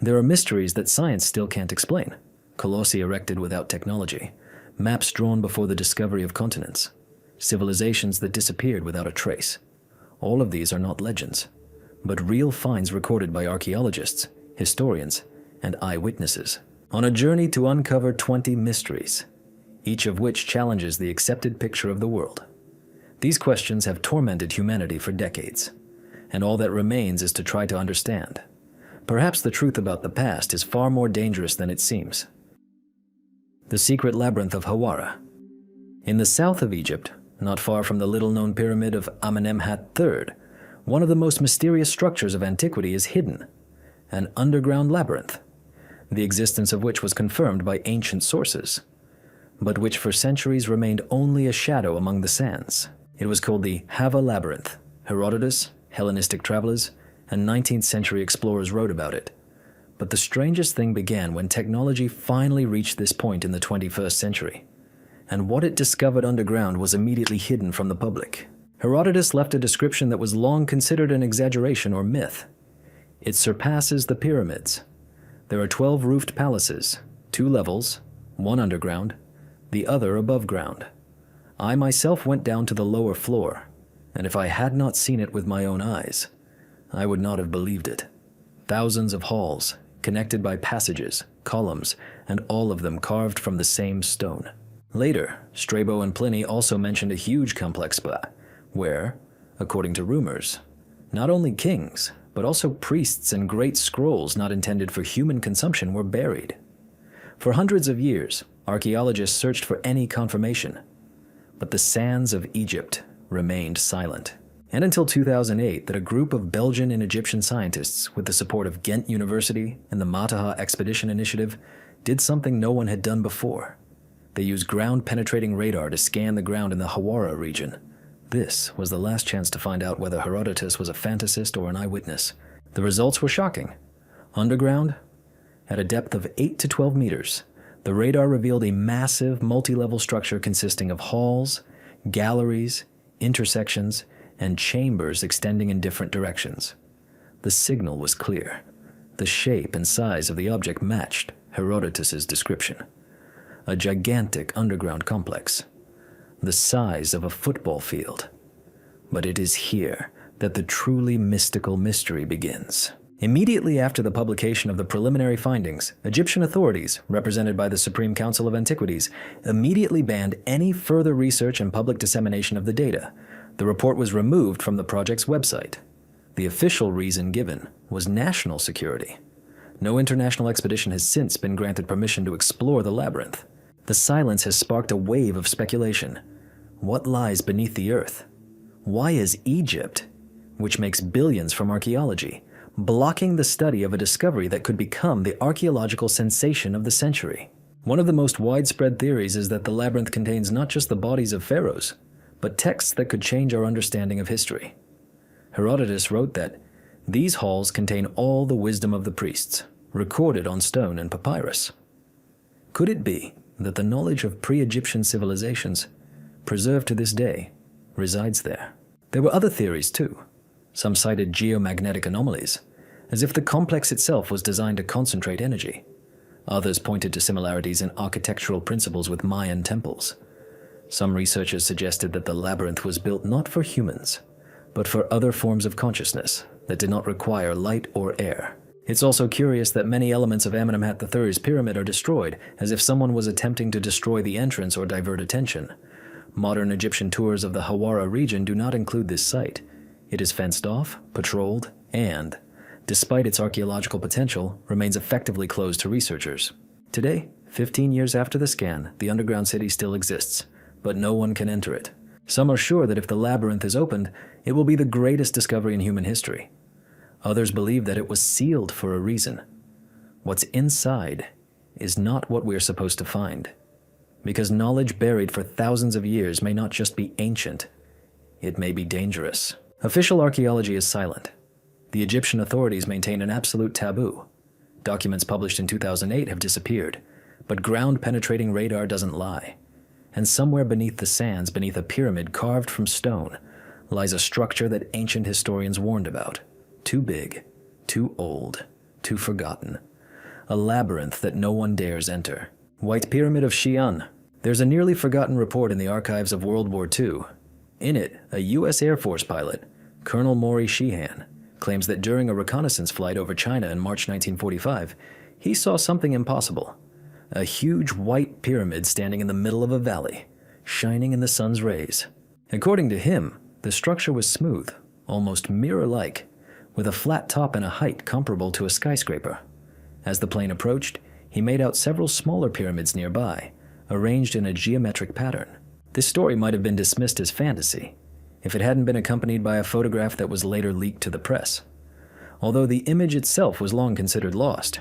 There are mysteries that science still can't explain. Colossi erected without technology, maps drawn before the discovery of continents, civilizations that disappeared without a trace. All of these are not legends, but real finds recorded by archaeologists, historians, and eyewitnesses. On a journey to uncover 20 mysteries, each of which challenges the accepted picture of the world. These questions have tormented humanity for decades, and all that remains is to try to understand. Perhaps the truth about the past is far more dangerous than it seems. The secret labyrinth of Hawara. In the south of Egypt, not far from the little-known pyramid of Amenemhat III, one of the most mysterious structures of antiquity is hidden, an underground labyrinth, the existence of which was confirmed by ancient sources, but which for centuries remained only a shadow among the sands. It was called the Hava Labyrinth. Herodotus, Hellenistic travelers, and 19th century explorers wrote about it. But the strangest thing began when technology finally reached this point in the 21st century, and what it discovered underground was immediately hidden from the public. Herodotus left a description that was long considered an exaggeration or myth. It surpasses the pyramids. There are 12 roofed palaces, 2 levels, one underground, the other above ground. I myself went down to the lower floor, and if I had not seen it with my own eyes, I would not have believed it. Thousands of halls, connected by passages, columns, and all of them carved from the same stone. Later, Strabo and Pliny also mentioned a huge complex spa, where, according to rumors, not only kings, but also priests and great scrolls not intended for human consumption were buried. For hundreds of years, archaeologists searched for any confirmation, but the sands of Egypt remained silent. And until 2008, that a group of Belgian and Egyptian scientists, with the support of Ghent University and the Mataha Expedition Initiative, did something no one had done before. They used ground-penetrating radar to scan the ground in the Hawara region. This was the last chance to find out whether Herodotus was a fantasist or an eyewitness. The results were shocking. Underground, at a depth of 8 to 12 meters, the radar revealed a massive multi-level structure consisting of halls, galleries, intersections, and chambers extending in different directions. The signal was clear. The shape and size of the object matched Herodotus's description. A gigantic underground complex, the size of a football field. But it is here that the truly mystical mystery begins. Immediately after the publication of the preliminary findings, Egyptian authorities, represented by the Supreme Council of Antiquities, immediately banned any further research and public dissemination of the data. The report was removed from the project's website. The official reason given was national security. No international expedition has since been granted permission to explore the labyrinth. The silence has sparked a wave of speculation. What lies beneath the earth? Why is Egypt, which makes billions from archaeology, blocking the study of a discovery that could become the archaeological sensation of the century? One of the most widespread theories is that the labyrinth contains not just the bodies of pharaohs, but texts that could change our understanding of history. Herodotus wrote that these halls contain all the wisdom of the priests, recorded on stone and papyrus. Could it be that the knowledge of pre-Egyptian civilizations, preserved to this day, resides there? There were other theories too. Some cited geomagnetic anomalies, as if the complex itself was designed to concentrate energy. Others pointed to similarities in architectural principles with Mayan temples. Some researchers suggested that the labyrinth was built not for humans, but for other forms of consciousness that did not require light or air. It's also curious that many elements of Amenemhat III's pyramid are destroyed, as if someone was attempting to destroy the entrance or divert attention. Modern Egyptian tours of the Hawara region do not include this site. It is fenced off, patrolled, and, despite its archaeological potential, remains effectively closed to researchers. Today, 15 years after the scan, the underground city still exists, but no one can enter it. Some are sure that if the labyrinth is opened, it will be the greatest discovery in human history. Others believe that it was sealed for a reason. What's inside is not what we're supposed to find, because knowledge buried for thousands of years may not just be ancient, it may be dangerous. Official archaeology is silent. The Egyptian authorities maintain an absolute taboo. Documents published in 2008 have disappeared, but ground-penetrating radar doesn't lie. And somewhere beneath the sands, beneath a pyramid carved from stone, lies a structure that ancient historians warned about. Too big, too old, too forgotten. a labyrinth that no one dares enter. White Pyramid of Xi'an. There's a nearly forgotten report in the archives of World War II. In it, a U.S. Air Force pilot, Colonel Maury Sheehan, claims that during a reconnaissance flight over China in March 1945, he saw something impossible. A huge white pyramid standing in the middle of a valley, shining in the sun's rays. According to him, the structure was smooth, almost mirror-like, with a flat top and a height comparable to a skyscraper. As the plane approached, he made out several smaller pyramids nearby, arranged in a geometric pattern. This story might have been dismissed as fantasy, if it hadn't been accompanied by a photograph that was later leaked to the press. Although the image itself was long considered lost,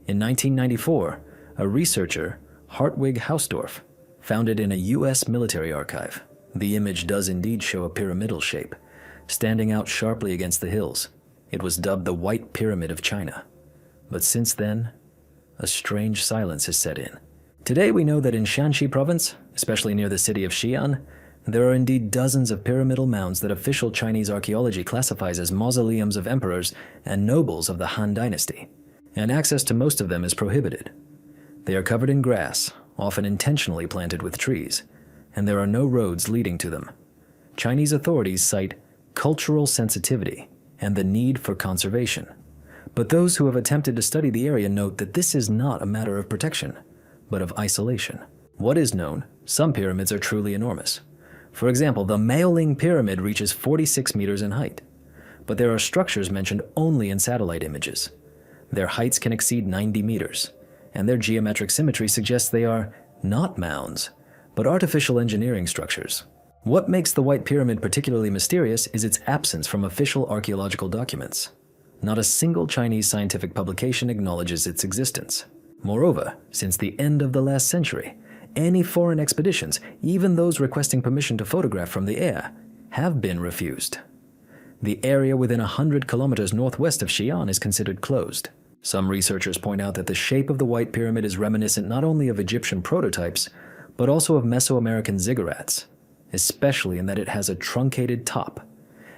in 1994, a researcher, Hartwig Hausdorff, found it in a U.S. military archive. The image does indeed show a pyramidal shape, standing out sharply against the hills. It was dubbed the White Pyramid of China. But since then, a strange silence has set in. Today we know that in Shanxi province, especially near the city of Xi'an, there are indeed dozens of pyramidal mounds that official Chinese archaeology classifies as mausoleums of emperors and nobles of the Han Dynasty, and access to most of them is prohibited. They are covered in grass, often intentionally planted with trees, and there are no roads leading to them. Chinese authorities cite cultural sensitivity and the need for conservation. But those who have attempted to study the area note that this is not a matter of protection, but of isolation. What is known, some pyramids are truly enormous. For example, the Maoling Pyramid reaches 46 meters in height, but there are structures mentioned only in satellite images. Their heights can exceed 90 meters, and their geometric symmetry suggests they are not mounds, but artificial engineering structures. What makes the White Pyramid particularly mysterious is its absence from official archaeological documents. Not a single Chinese scientific publication acknowledges its existence. Moreover, since the end of the last century, any foreign expeditions, even those requesting permission to photograph from the air, have been refused. The area within 100 kilometers northwest of Xi'an is considered closed. Some researchers point out that the shape of the White Pyramid is reminiscent not only of Egyptian prototypes, but also of Mesoamerican ziggurats, especially in that it has a truncated top,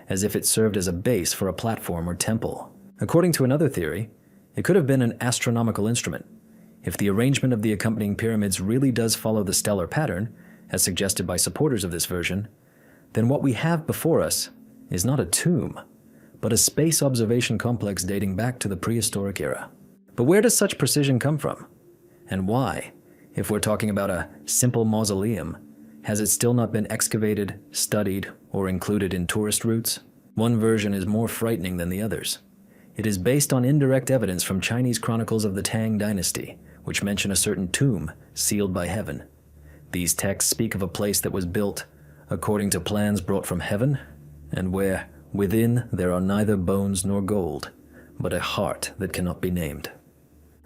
as if it served as a base for a platform or temple. According to another theory, it could have been an astronomical instrument. If the arrangement of the accompanying pyramids really does follow the stellar pattern, as suggested by supporters of this version, then what we have before us is not a tomb, but a space observation complex dating back to the prehistoric era. But where does such precision come from? And why, if we're talking about a simple mausoleum, has it still not been excavated, studied, or included in tourist routes? One version is more frightening than the others. It is based on indirect evidence from Chinese chronicles of the Tang Dynasty, which mention a certain tomb sealed by heaven. These texts speak of a place that was built according to plans brought from heaven, and where within there are neither bones nor gold, but a heart that cannot be named.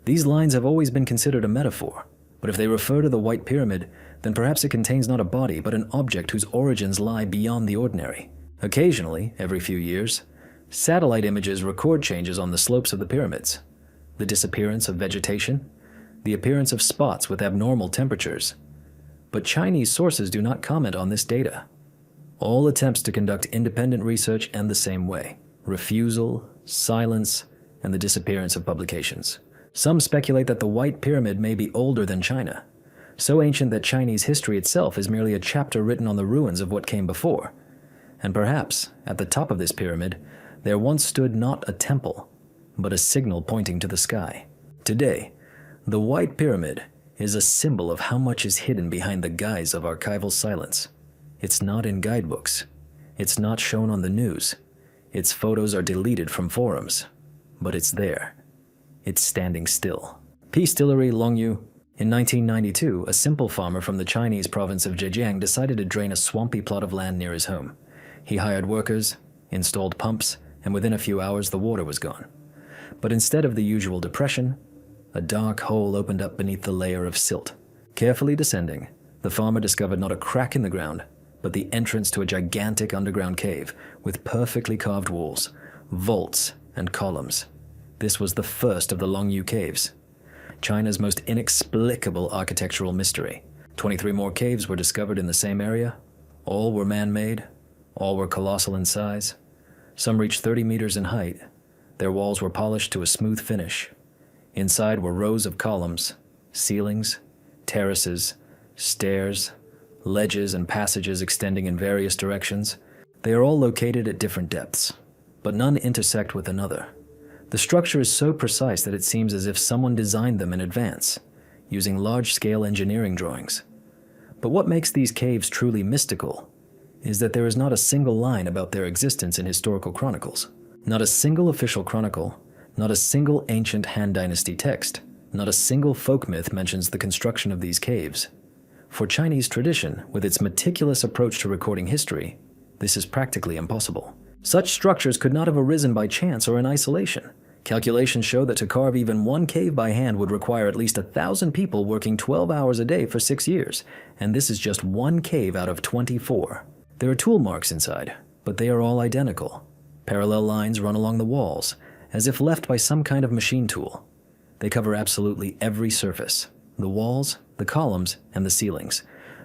These lines have always been considered a metaphor, but if they refer to the White Pyramid, then perhaps it contains not a body, but an object whose origins lie beyond the ordinary. Occasionally, every few years, satellite images record changes on the slopes of the pyramids, the disappearance of vegetation, the appearance of spots with abnormal temperatures. But Chinese sources do not comment on this data. All attempts to conduct independent research end the same way: refusal, silence, and the disappearance of publications. Some speculate that the White Pyramid may be older than China, so ancient that Chinese history itself is merely a chapter written on the ruins of what came before. And perhaps, at the top of this pyramid, there once stood not a temple, but a signal pointing to the sky. Today, the White Pyramid is a symbol of how much is hidden behind the guise of archival silence. It's not in guidebooks. It's not shown on the news. Its photos are deleted from forums. But it's there. It's standing still. P. Stillery Longyu. In 1992, a simple farmer from the Chinese province of Zhejiang decided to drain a swampy plot of land near his home. He hired workers, installed pumps, and within a few hours the water was gone. But instead of the usual depression, a dark hole opened up beneath the layer of silt. Carefully descending, the farmer discovered not a crack in the ground, but the entrance to a gigantic underground cave with perfectly carved walls, vaults, and columns. This was the first of the Longyu caves, China's most inexplicable architectural mystery. 23 more caves were discovered in the same area. All were man-made. All were colossal in size. Some reached 30 meters in height. Their walls were polished to a smooth finish. Inside were rows of columns, ceilings, terraces, stairs, ledges and passages extending in various directions. They are all located at different depths, but none intersect with another. The structure is so precise that it seems as if someone designed them in advance, using large-scale engineering drawings. But what makes these caves truly mystical is that there is not a single line about their existence in historical chronicles. Not a single official chronicle, not a single ancient Han Dynasty text, not a single folk myth mentions the construction of these caves. For Chinese tradition, with its meticulous approach to recording history, this is practically impossible. Such structures could not have arisen by chance or in isolation. Calculations show that to carve even one cave by hand would require at least 1,000 people working 12 hours a day for 6 years, and this is just one cave out of 24. There are tool marks inside, but they are all identical. Parallel lines run along the walls, as if left by some kind of machine tool. They cover absolutely every surface: the walls, the columns, and the ceilings.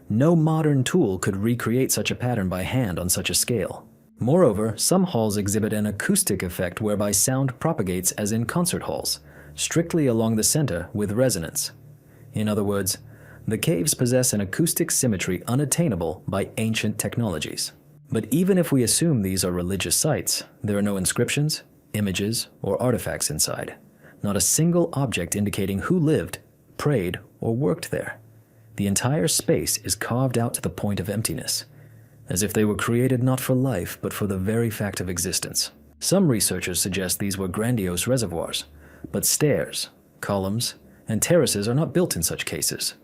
No modern tool could recreate such a pattern by hand on such a scale. Moreover, some halls exhibit an acoustic effect whereby sound propagates as in concert halls, strictly along the center with resonance. In other words, the caves possess an acoustic symmetry unattainable by ancient technologies. But even if we assume these are religious sites, there are no inscriptions, images, or artifacts inside. Not a single object indicating who lived, prayed, or worked there. The entire space is carved out to the point of emptiness, as if they were created not for life, but for the very fact of existence. Some researchers suggest these were grandiose reservoirs, but stairs, columns, and terraces are not built in such cases.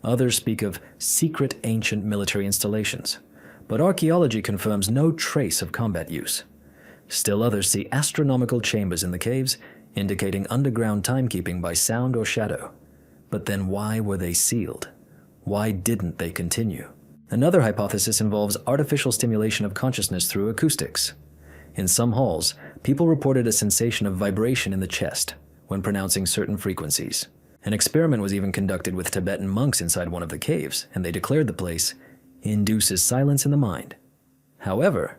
Others speak of secret ancient military installations, but archaeology confirms no trace of combat use. Still others see astronomical chambers in the caves, indicating underground timekeeping by sound or shadow. But then why were they sealed? Why didn't they continue? Another hypothesis involves artificial stimulation of consciousness through acoustics. In some halls, people reported a sensation of vibration in the chest when pronouncing certain frequencies. An experiment was even conducted with Tibetan monks inside one of the caves, and they declared the place induces silence in the mind. However,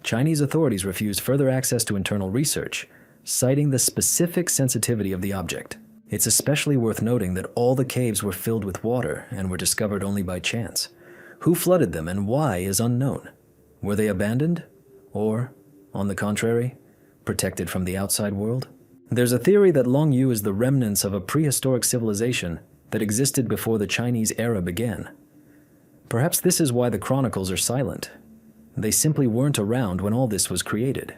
Chinese authorities refused further access to internal research, citing the specific sensitivity of the object. It's especially worth noting that all the caves were filled with water and were discovered only by chance. Who flooded them and why is unknown. Were they abandoned? Or, on the contrary, protected from the outside world? There's a theory that Longyu is the remnants of a prehistoric civilization that existed before the Chinese era began. Perhaps this is why the chronicles are silent. They simply weren't around when all this was created.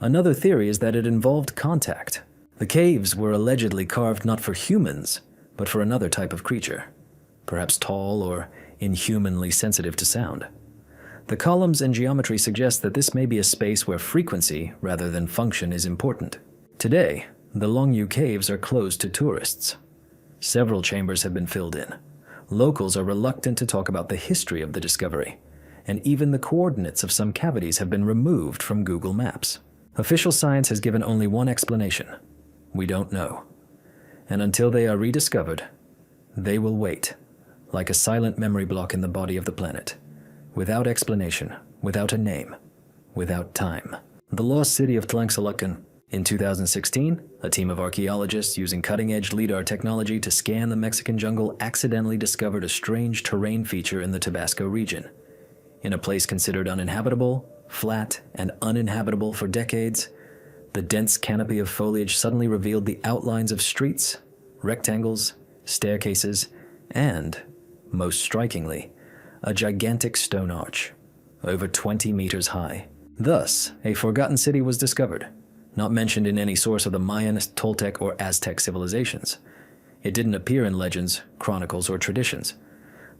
Another theory is that it involved contact. The caves were allegedly carved not for humans, but for another type of creature, perhaps tall or inhumanly sensitive to sound. The columns and geometry suggest that this may be a space where frequency rather than function is important. Today, the Longyu caves are closed to tourists. Several chambers have been filled in. Locals are reluctant to talk about the history of the discovery, and even the coordinates of some cavities have been removed from Google Maps. Official science has given only one explanation. We don't know. And until they are rediscovered, they will wait, like a silent memory block in the body of the planet, without explanation, without a name, without time. The lost city of Tlangsalakan. In 2016, a team of archaeologists using cutting-edge LIDAR technology to scan the Mexican jungle accidentally discovered a strange terrain feature in the Tabasco region. In a place considered uninhabitable, flat, and uninhabitable for decades, the dense canopy of foliage suddenly revealed the outlines of streets, rectangles, staircases, and, most strikingly, a gigantic stone arch, over 20 meters high. Thus, a forgotten city was discovered, not mentioned in any source of the Mayan, Toltec, or Aztec civilizations. It didn't appear in legends, chronicles, or traditions.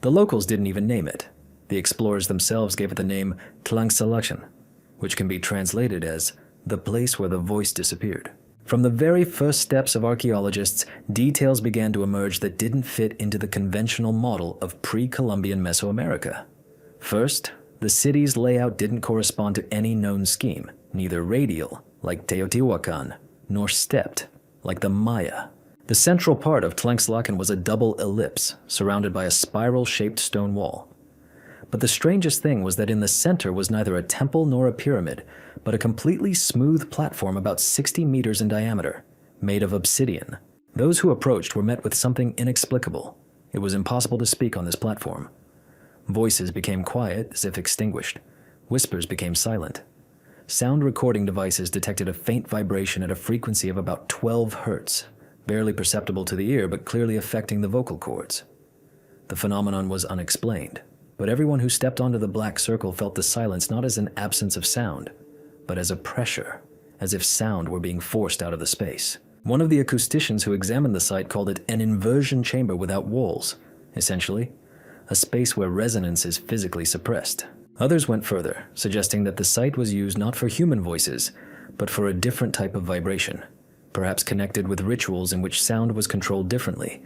The locals didn't even name it. The explorers themselves gave it the name Tlangsalakan, which can be translated as the place where the voice disappeared. From the very first steps of archaeologists, details began to emerge that didn't fit into the conventional model of pre-Columbian Mesoamerica. First, the city's layout didn't correspond to any known scheme, neither radial, like Teotihuacan, nor stepped, like the Maya. The central part of Tlangsalakan was a double ellipse, surrounded by a spiral-shaped stone wall. But the strangest thing was that in the center was neither a temple nor a pyramid, but a completely smooth platform about 60 meters in diameter, made of obsidian. Those who approached were met with something inexplicable. It was impossible to speak on this platform. Voices became quiet, as if extinguished. Whispers became silent. Sound recording devices detected a faint vibration at a frequency of about 12 hertz, barely perceptible to the ear but clearly affecting the vocal cords. The phenomenon was unexplained, but everyone who stepped onto the black circle felt the silence not as an absence of sound, but as a pressure, as if sound were being forced out of the space. One of the acousticians who examined the site called it an inversion chamber without walls, essentially, a space where resonance is physically suppressed. Others went further, suggesting that the site was used not for human voices, but for a different type of vibration, perhaps connected with rituals in which sound was controlled differently,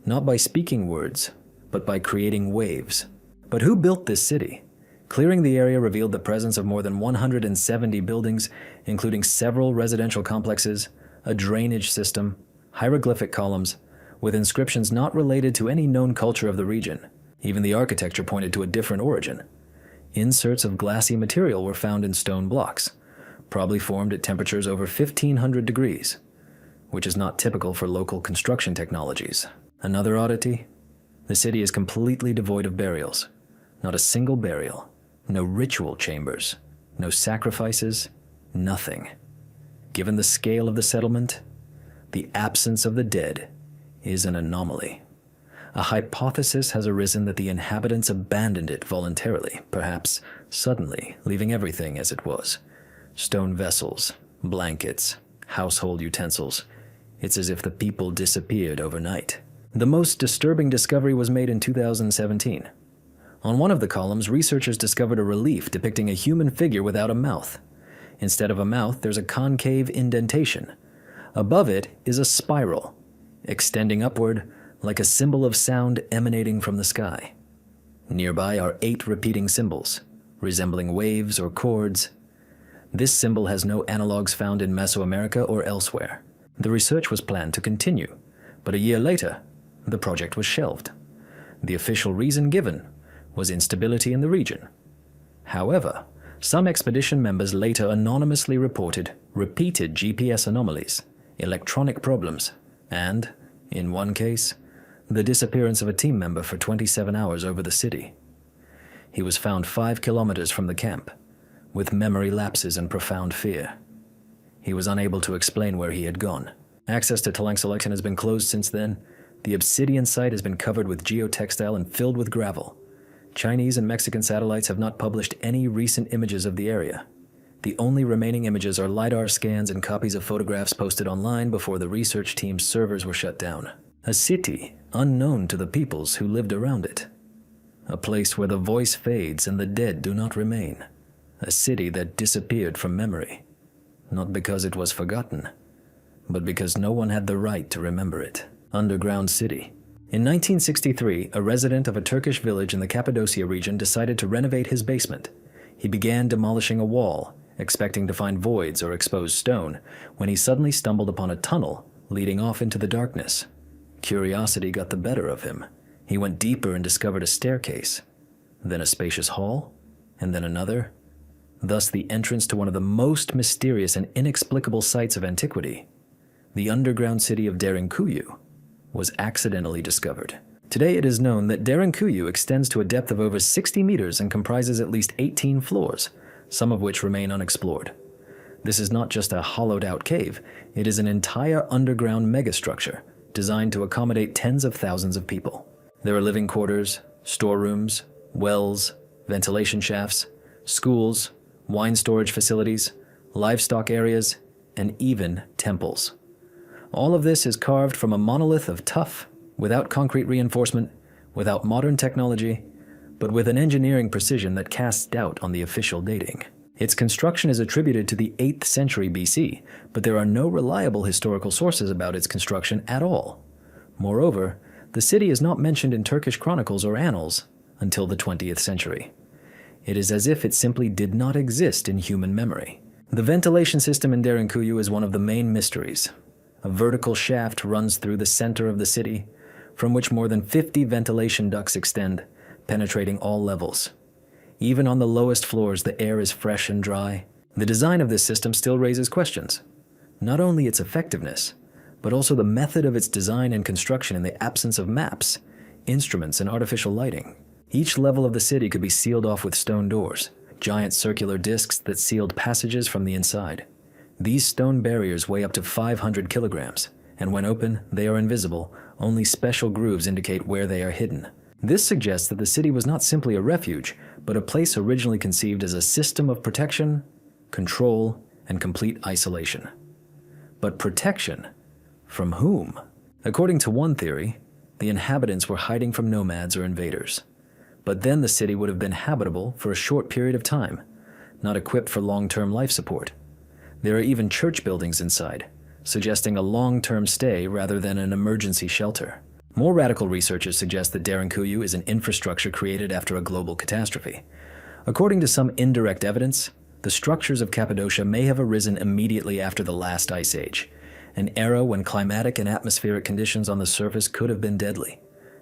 not by speaking words, but by creating waves. But who built this city? Clearing the area revealed the presence of more than 170 buildings, including several residential complexes, a drainage system, hieroglyphic columns, with inscriptions not related to any known culture of the region. Even the architecture pointed to a different origin. Inserts of glassy material were found in stone blocks, probably formed at temperatures over 1,500 degrees, which is not typical for local construction technologies. Another oddity? The city is completely devoid of burials. Not a single burial, no ritual chambers, no sacrifices, nothing. Given the scale of the settlement, the absence of the dead is an anomaly. A hypothesis has arisen that the inhabitants abandoned it voluntarily, perhaps suddenly, leaving everything as it was. Stone vessels, blankets, household utensils. It's as if the people disappeared overnight. The most disturbing discovery was made in 2017. On one of the columns, researchers discovered a relief depicting a human figure without a mouth. Instead of a mouth, there's a concave indentation. Above it is a spiral, extending upward like a symbol of sound emanating from the sky. Nearby are 8 repeating symbols, resembling waves or chords. This symbol has no analogs found in Mesoamerica or elsewhere. The research was planned to continue, but a year later, the project was shelved. The official reason given was instability in the region. However, some expedition members later anonymously reported repeated GPS anomalies, electronic problems, and, in one case, the disappearance of a team member for 27 hours over the city. He was found 5 kilometers from the camp, with memory lapses and profound fear. He was unable to explain where he had gone. Access to Talang Selection has been closed since then. The obsidian site has been covered with geotextile and filled with gravel. Chinese and Mexican satellites have not published any recent images of the area. The only remaining images are LiDAR scans and copies of photographs posted online before the research team's servers were shut down. A city unknown to the peoples who lived around it. A place where the voice fades and the dead do not remain. A city that disappeared from memory, not because it was forgotten, but because no one had the right to remember it. Underground city. In 1963, a resident of a Turkish village in the Cappadocia region decided to renovate his basement. He began demolishing a wall, expecting to find voids or exposed stone, when he suddenly stumbled upon a tunnel leading off into the darkness. Curiosity got the better of him. He went deeper and discovered a staircase, then a spacious hall, and then another. Thus the entrance to one of the most mysterious and inexplicable sites of antiquity. The underground city of Derinkuyu was accidentally discovered. Today it is known that Derinkuyu extends to a depth of over 60 meters and comprises at least 18 floors, some of which remain unexplored. This is not just a hollowed-out cave, it is an entire underground megastructure designed to accommodate tens of thousands of people. There are living quarters, storerooms, wells, ventilation shafts, schools, wine storage facilities, livestock areas, and even temples. All of this is carved from a monolith of tuff, without concrete reinforcement, without modern technology, but with an engineering precision that casts doubt on the official dating. Its construction is attributed to the 8th century BC, but there are no reliable historical sources about its construction at all. Moreover, the city is not mentioned in Turkish chronicles or annals until the 20th century. It is as if it simply did not exist in human memory. The ventilation system in Derinkuyu is one of the main mysteries. A vertical shaft runs through the center of the city, from which more than 50 ventilation ducts extend, penetrating all levels. Even on the lowest floors, the air is fresh and dry. The design of this system still raises questions. Not only its effectiveness, but also the method of its design and construction in the absence of maps, instruments, and artificial lighting. Each level of the city could be sealed off with stone doors, giant circular discs that sealed passages from the inside. These stone barriers weigh up to 500 kilograms, and when open, they are invisible. Only special grooves indicate where they are hidden. This suggests that the city was not simply a refuge, but a place originally conceived as a system of protection, control, and complete isolation. But protection? From whom? According to one theory, the inhabitants were hiding from nomads or invaders. But then the city would have been habitable for a short period of time, not equipped for long-term life support. There are even church buildings inside, suggesting a long-term stay rather than an emergency shelter. More radical researchers suggest that Derinkuyu is an infrastructure created after a global catastrophe. According to some indirect evidence, the structures of Cappadocia may have arisen immediately after the last ice age, an era when climatic and atmospheric conditions on the surface could have been deadly.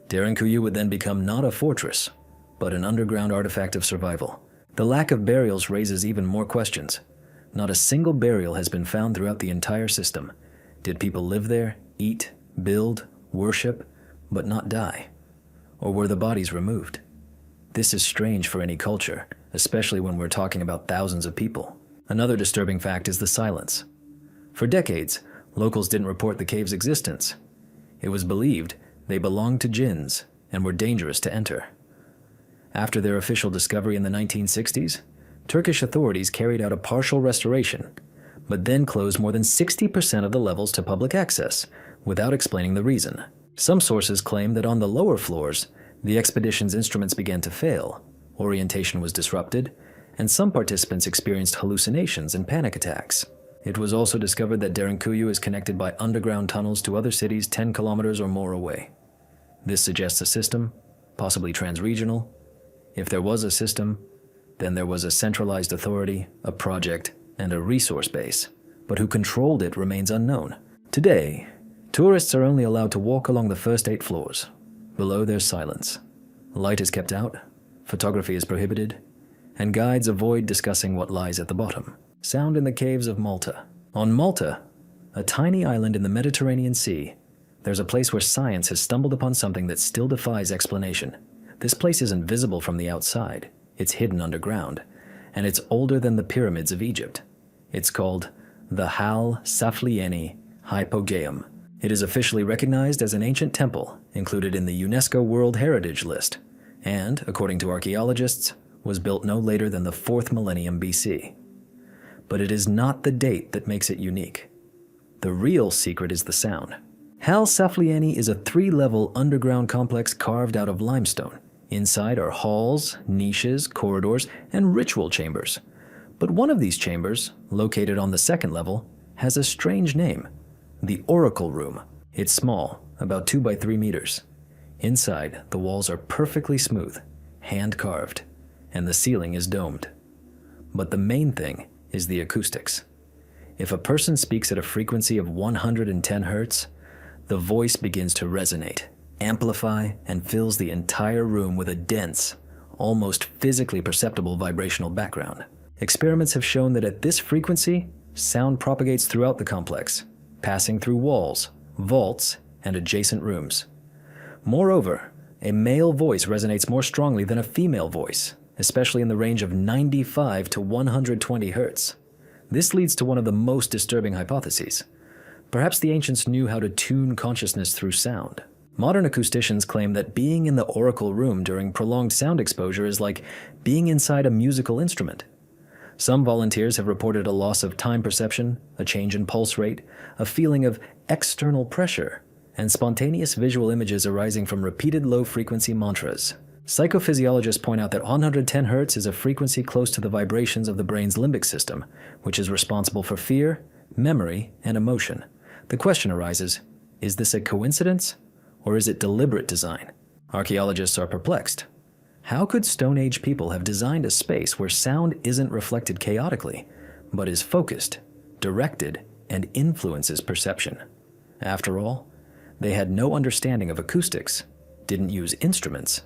Derinkuyu would then become not a fortress, but an underground artifact of survival. The lack of burials raises even more questions. Not a single burial has been found throughout the entire system. Did people live there, eat, build, worship, but not die? Or were the bodies removed? This is strange for any culture, especially when we're talking about thousands of people. Another disturbing fact is the silence. For decades, locals didn't report the cave's existence. It was believed they belonged to jinns and were dangerous to enter. After their official discovery in the 1960s, Turkish authorities carried out a partial restoration, but then closed more than 60% of the levels to public access, without explaining the reason. Some sources claim that on the lower floors, the expedition's instruments began to fail, orientation was disrupted, and some participants experienced hallucinations and panic attacks. It was also discovered that Derinkuyu is connected by underground tunnels to other cities 10 kilometers or more away. This suggests a system, possibly transregional. If there was a system, then there was a centralized authority, a project, and a resource base. But who controlled it remains unknown. Today, tourists are only allowed to walk along the first 8 floors. Below, there's silence. Light is kept out, photography is prohibited, and guides avoid discussing what lies at the bottom. Sound in the caves of Malta. On Malta, a tiny island in the Mediterranean Sea, there's a place where science has stumbled upon something that still defies explanation. This place isn't visible from the outside. It's hidden underground, and it's older than the pyramids of Egypt. It's called the Hal Saflieni Hypogeum. It is officially recognized as an ancient temple, included in the UNESCO World Heritage List, and, according to archaeologists, was built no later than the 4th millennium BC. But it is not the date that makes it unique. The real secret is the sound. Hal Saflieni is a 3-level underground complex carved out of limestone. Inside are halls, niches, corridors, and ritual chambers. But one of these chambers, located on the 2nd level, has a strange name, the Oracle Room. It's small, about 2 by 3 meters. Inside, the walls are perfectly smooth, hand-carved, and the ceiling is domed. But the main thing is the acoustics. If a person speaks at a frequency of 110 hertz, the voice begins to resonate, amplify, and fills the entire room with a dense, almost physically perceptible vibrational background. Experiments have shown that at this frequency, sound propagates throughout the complex, passing through walls, vaults, and adjacent rooms. Moreover, a male voice resonates more strongly than a female voice, especially in the range of 95 to 120 hertz. This leads to one of the most disturbing hypotheses. Perhaps the ancients knew how to tune consciousness through sound. Modern acousticians claim that being in the Oracle Room during prolonged sound exposure is like being inside a musical instrument. Some volunteers have reported a loss of time perception, a change in pulse rate, a feeling of external pressure, and spontaneous visual images arising from repeated low-frequency mantras. Psychophysiologists point out that 110 Hz is a frequency close to the vibrations of the brain's limbic system, which is responsible for fear, memory, and emotion. The question arises, is this a coincidence, or is it deliberate design? Archaeologists are perplexed. How could Stone Age people have designed a space where sound isn't reflected chaotically, but is focused, directed, and influences perception? After all, they had no understanding of acoustics, didn't use instruments,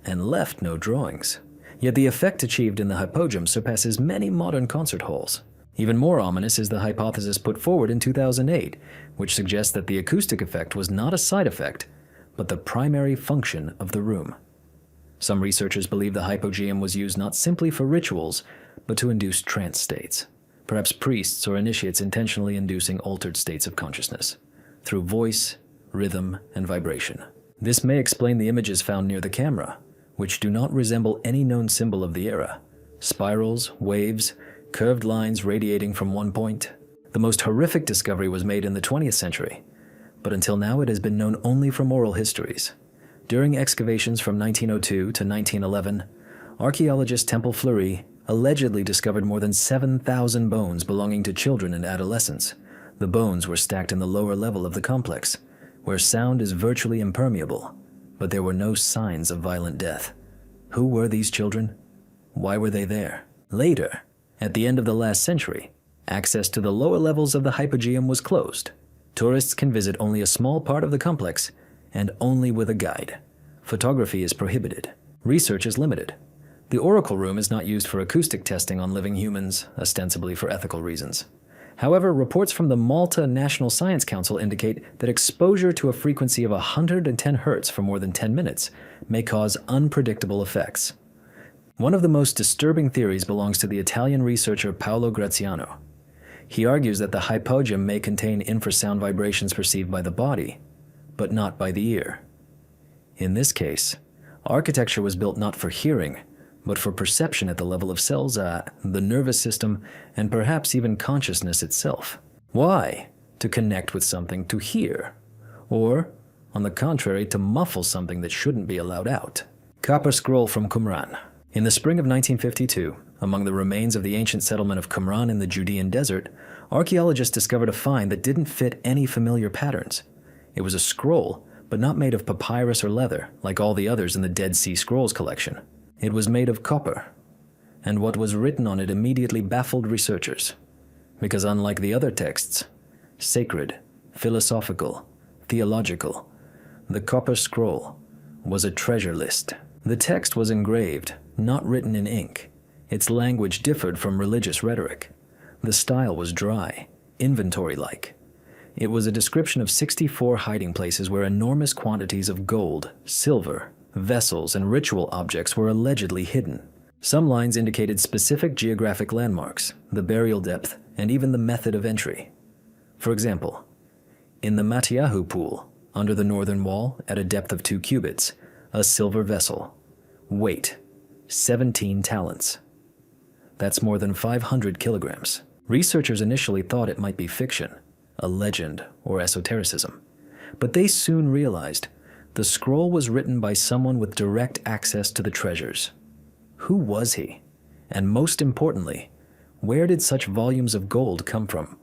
and left no drawings. Yet the effect achieved in the hypogeum surpasses many modern concert halls. Even more ominous is the hypothesis put forward in 2008, which suggests that the acoustic effect was not a side effect, but the primary function of the room. Some researchers believe the hypogeum was used not simply for rituals, but to induce trance states, perhaps priests or initiates intentionally inducing altered states of consciousness, through voice, rhythm, and vibration. This may explain the images found near the camera, which do not resemble any known symbol of the era. Spirals, waves, curved lines radiating from one point. The most horrific discovery was made in the 20th century, but until now it has been known only from oral histories. During excavations from 1902 to 1911, archaeologist Temple Fleury allegedly discovered more than 7,000 bones belonging to children and adolescents. The bones were stacked in the lower level of the complex, where sound is virtually impermeable, but there were no signs of violent death. Who were these children? Why were they there? Later, at the end of the last century, access to the lower levels of the hypogeum was closed. Tourists can visit only a small part of the complex, and only with a guide. Photography is prohibited. Research is limited. The oracle room is not used for acoustic testing on living humans, ostensibly for ethical reasons. However, reports from the Malta National Science Council indicate that exposure to a frequency of 110 Hz for more than 10 minutes may cause unpredictable effects. One of the most disturbing theories belongs to the Italian researcher Paolo Graziano. He argues that the hypogeum may contain infrasound vibrations perceived by the body, but not by the ear. In this case, architecture was built not for hearing, but for perception at the level of cells, the nervous system, and perhaps even consciousness itself. Why? To connect with something to hear, or, on the contrary, to muffle something that shouldn't be allowed out. Copper scroll from Qumran. In the spring of 1952, among the remains of the ancient settlement of Qumran in the Judean desert, archaeologists discovered a find that didn't fit any familiar patterns. It was a scroll, but not made of papyrus or leather, like all the others in the Dead Sea Scrolls collection. It was made of copper, and what was written on it immediately baffled researchers, because unlike the other texts, sacred, philosophical, theological, the copper scroll was a treasure list. The text was engraved, not written in ink. Its language differed from religious rhetoric. The style was dry, inventory-like. It was a description of 64 hiding places where enormous quantities of gold, silver, vessels, and ritual objects were allegedly hidden. Some lines indicated specific geographic landmarks, the burial depth, and even the method of entry. For example, in the Matiahu pool, under the northern wall, at a depth of 2 cubits, a silver vessel. Weight, 17 talents. That's more than 500 kilograms. Researchers initially thought it might be fiction, a legend, or esotericism. But they soon realized the scroll was written by someone with direct access to the treasures. Who was he? And most importantly, where did such volumes of gold come from?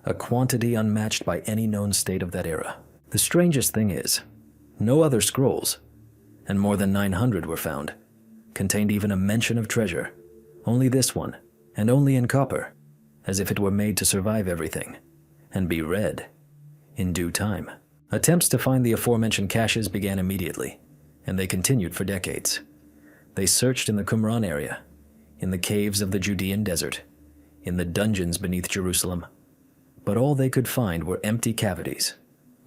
A quantity unmatched by any known state of that era. The strangest thing is, no other scrolls, and more than 900 were found, contained even a mention of treasure. Only this one, and only in copper, as if it were made to survive everything, and be read in due time. Attempts to find the aforementioned caches began immediately, and they continued for decades. They searched in the Qumran area, in the caves of the Judean desert, in the dungeons beneath Jerusalem. But all they could find were empty cavities,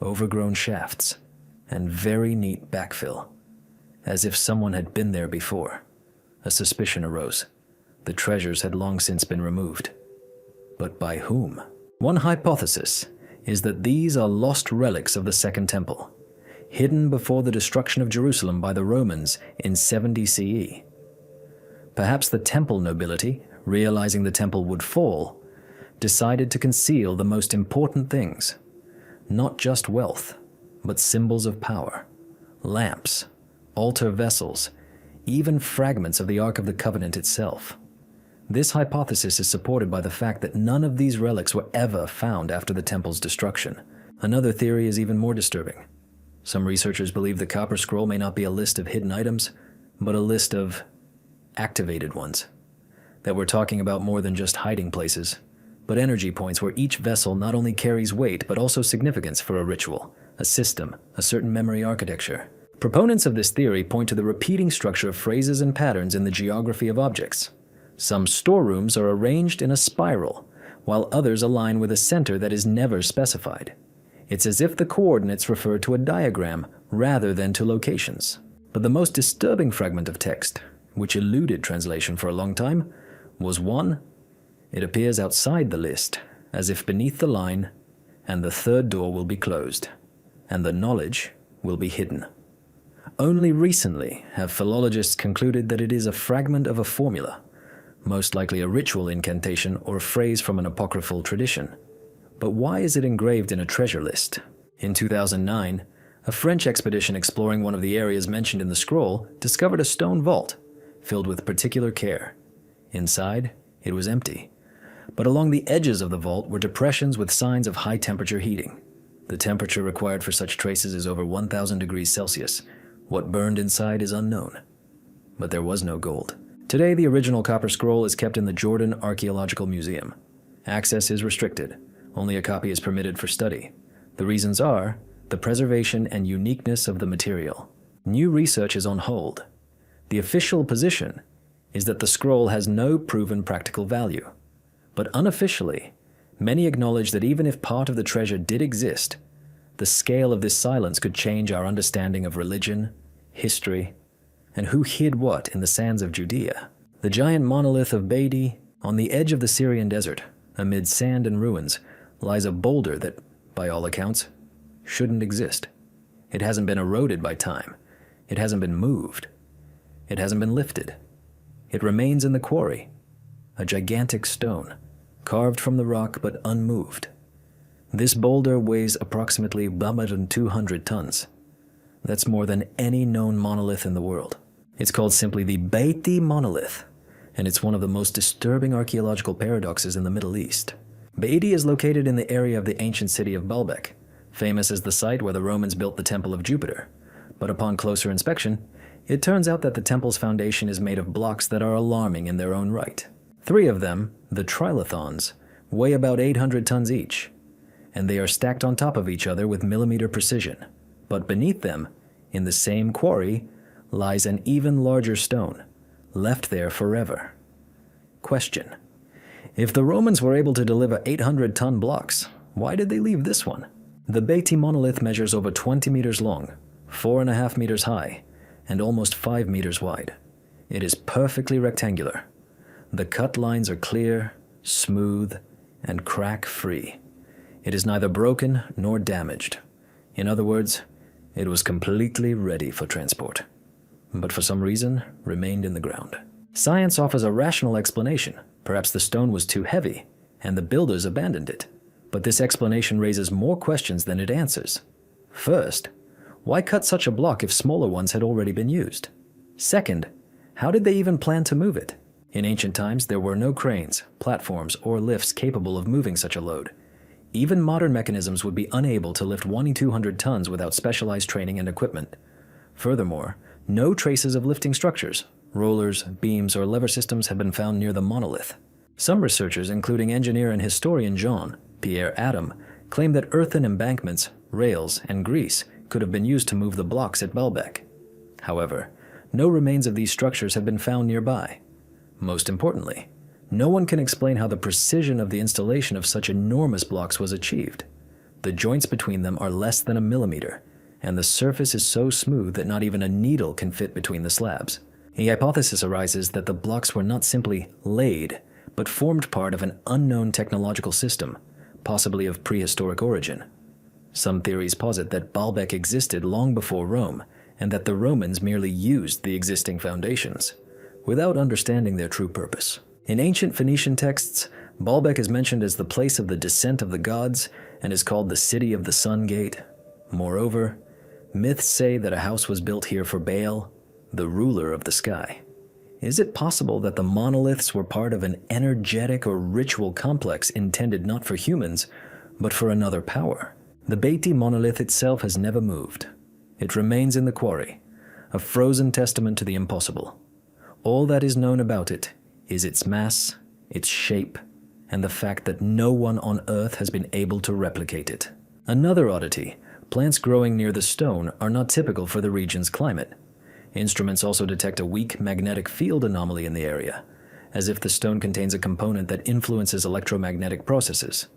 overgrown shafts, and very neat backfill, as if someone had been there before. A suspicion arose. The treasures had long since been removed. But by whom? One hypothesis is that these are lost relics of the Second Temple, hidden before the destruction of Jerusalem by the Romans in 70 CE. Perhaps the temple nobility, realizing the temple would fall, decided to conceal the most important things, not just wealth, but symbols of power, lamps, altar vessels, even fragments of the Ark of the Covenant itself. This hypothesis is supported by the fact that none of these relics were ever found after the temple's destruction. Another theory is even more disturbing. Some researchers believe the copper scroll may not be a list of hidden items, but a list of activated ones. That we're talking about more than just hiding places, but energy points where each vessel not only carries weight but also significance for a ritual, a system, a certain memory architecture. Proponents of this theory point to the repeating structure of phrases and patterns in the geography of objects. Some storerooms are arranged in a spiral, while others align with a center that is never specified. It's as if the coordinates refer to a diagram rather than to locations. But the most disturbing fragment of text, which eluded translation for a long time, was one. It appears outside the list, as if beneath the line, and the third door will be closed, and the knowledge will be hidden. Only recently have philologists concluded that it is a fragment of a formula, most likely a ritual incantation or a phrase from an apocryphal tradition. But why is it engraved in a treasure list? In 2009, a French expedition exploring one of the areas mentioned in the scroll discovered a stone vault filled with particular care. Inside, it was empty, but along the edges of the vault were depressions with signs of high temperature heating. The temperature required for such traces is over 1,000 degrees Celsius. What burned inside is unknown. But there was no gold. Today, the original copper scroll is kept in the Jordan Archaeological Museum. Access is restricted. Only a copy is permitted for study. The reasons are the preservation and uniqueness of the material. New research is on hold. The official position is that the scroll has no proven practical value. But unofficially, many acknowledge that even if part of the treasure did exist, the scale of this silence could change our understanding of religion, history, and who hid what in the sands of Judea. The giant monolith of Beatty, on the edge of the Syrian desert, amid sand and ruins, lies a boulder that, by all accounts, shouldn't exist. It hasn't been eroded by time. It hasn't been moved. It hasn't been lifted. It remains in the quarry, a gigantic stone, carved from the rock but unmoved. This boulder weighs approximately 200 tons. That's more than any known monolith in the world. It's called simply the Beatty monolith, and it's one of the most disturbing archaeological paradoxes in the Middle East. Beatty is located in the area of the ancient city of Baalbek, famous as the site where the Romans built the Temple of Jupiter. But upon closer inspection, it turns out that the temple's foundation is made of blocks that are alarming in their own right. 3 of them, the trilithons, weigh about 800 tons each, and they are stacked on top of each other with millimeter precision. But beneath them, in the same quarry, lies an even larger stone, left there forever. Question: if the Romans were able to deliver 800-ton blocks, why did they leave this one? The Beatty monolith measures over 20 meters long, 4.5 meters high, and almost 5 meters wide. It is perfectly rectangular. The cut lines are clear, smooth, and crack-free. It is neither broken nor damaged. In other words, it was completely ready for transport, but for some reason remained in the ground. Science offers a rational explanation. Perhaps the stone was too heavy, and the builders abandoned it. But this explanation raises more questions than it answers. First, why cut such a block if smaller ones had already been used? Second, how did they even plan to move it? In ancient times, there were no cranes, platforms, or lifts capable of moving such a load. Even modern mechanisms would be unable to lift 200 tons without specialized training and equipment. Furthermore, no traces of lifting structures, rollers, beams, or lever systems have been found near the monolith. Some researchers, including engineer and historian Jean-Pierre Adam, claim that earthen embankments, rails, and grease could have been used to move the blocks at Baalbek. However, no remains of these structures have been found nearby. Most importantly, no one can explain how the precision of the installation of such enormous blocks was achieved. The joints between them are less than a millimeter, and the surface is so smooth that not even a needle can fit between the slabs. A hypothesis arises that the blocks were not simply laid, but formed part of an unknown technological system, possibly of prehistoric origin. Some theories posit that Baalbek existed long before Rome, and that the Romans merely used the existing foundations, without understanding their true purpose. In ancient Phoenician texts, Baalbek is mentioned as the place of the descent of the gods and is called the City of the Sun Gate. Moreover, myths say that a house was built here for Baal, the ruler of the sky. Is it possible that the monoliths were part of an energetic or ritual complex intended not for humans, but for another power? The Beatty monolith itself has never moved. It remains in the quarry, a frozen testament to the impossible. All that is known about it is its mass, its shape, and the fact that no one on Earth has been able to replicate it. Another oddity, plants growing near the stone are not typical for the region's climate. Instruments also detect a weak magnetic field anomaly in the area, as if the stone contains a component that influences electromagnetic processes.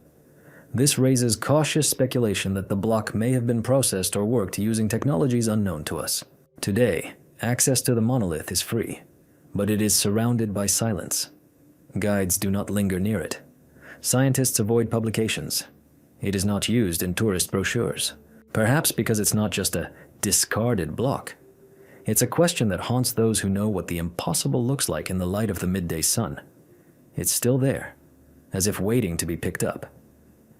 This raises cautious speculation that the block may have been processed or worked using technologies unknown to us. Today, access to the monolith is free, but it is surrounded by silence. Guides do not linger near it. Scientists avoid publications. It is not used in tourist brochures, perhaps because it's not just a discarded block. It's a question that haunts those who know what the impossible looks like in the light of the midday sun. It's still there, as if waiting to be picked up.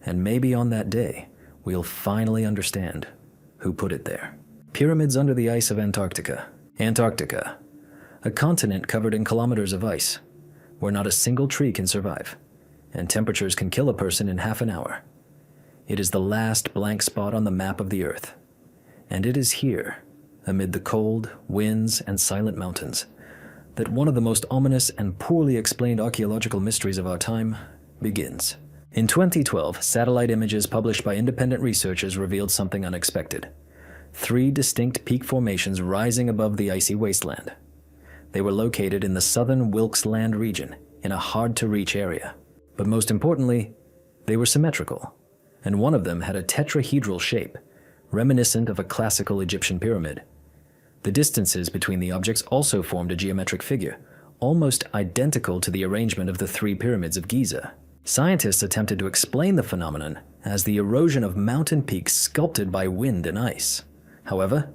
And maybe on that day, we'll finally understand who put it there. Pyramids under the ice of Antarctica. Antarctica, a continent covered in kilometers of ice, where not a single tree can survive, and temperatures can kill a person in half an hour. It is the last blank spot on the map of the Earth. And it is here, amid the cold, winds, and silent mountains, that one of the most ominous and poorly explained archaeological mysteries of our time begins. In 2012, satellite images published by independent researchers revealed something unexpected. 3 distinct peak formations rising above the icy wasteland. They were located in the southern Wilkes Land region, in a hard-to-reach area. But most importantly, they were symmetrical, and one of them had a tetrahedral shape, reminiscent of a classical Egyptian pyramid. The distances between the objects also formed a geometric figure, almost identical to the arrangement of the 3 pyramids of Giza. Scientists attempted to explain the phenomenon as the erosion of mountain peaks sculpted by wind and ice. However,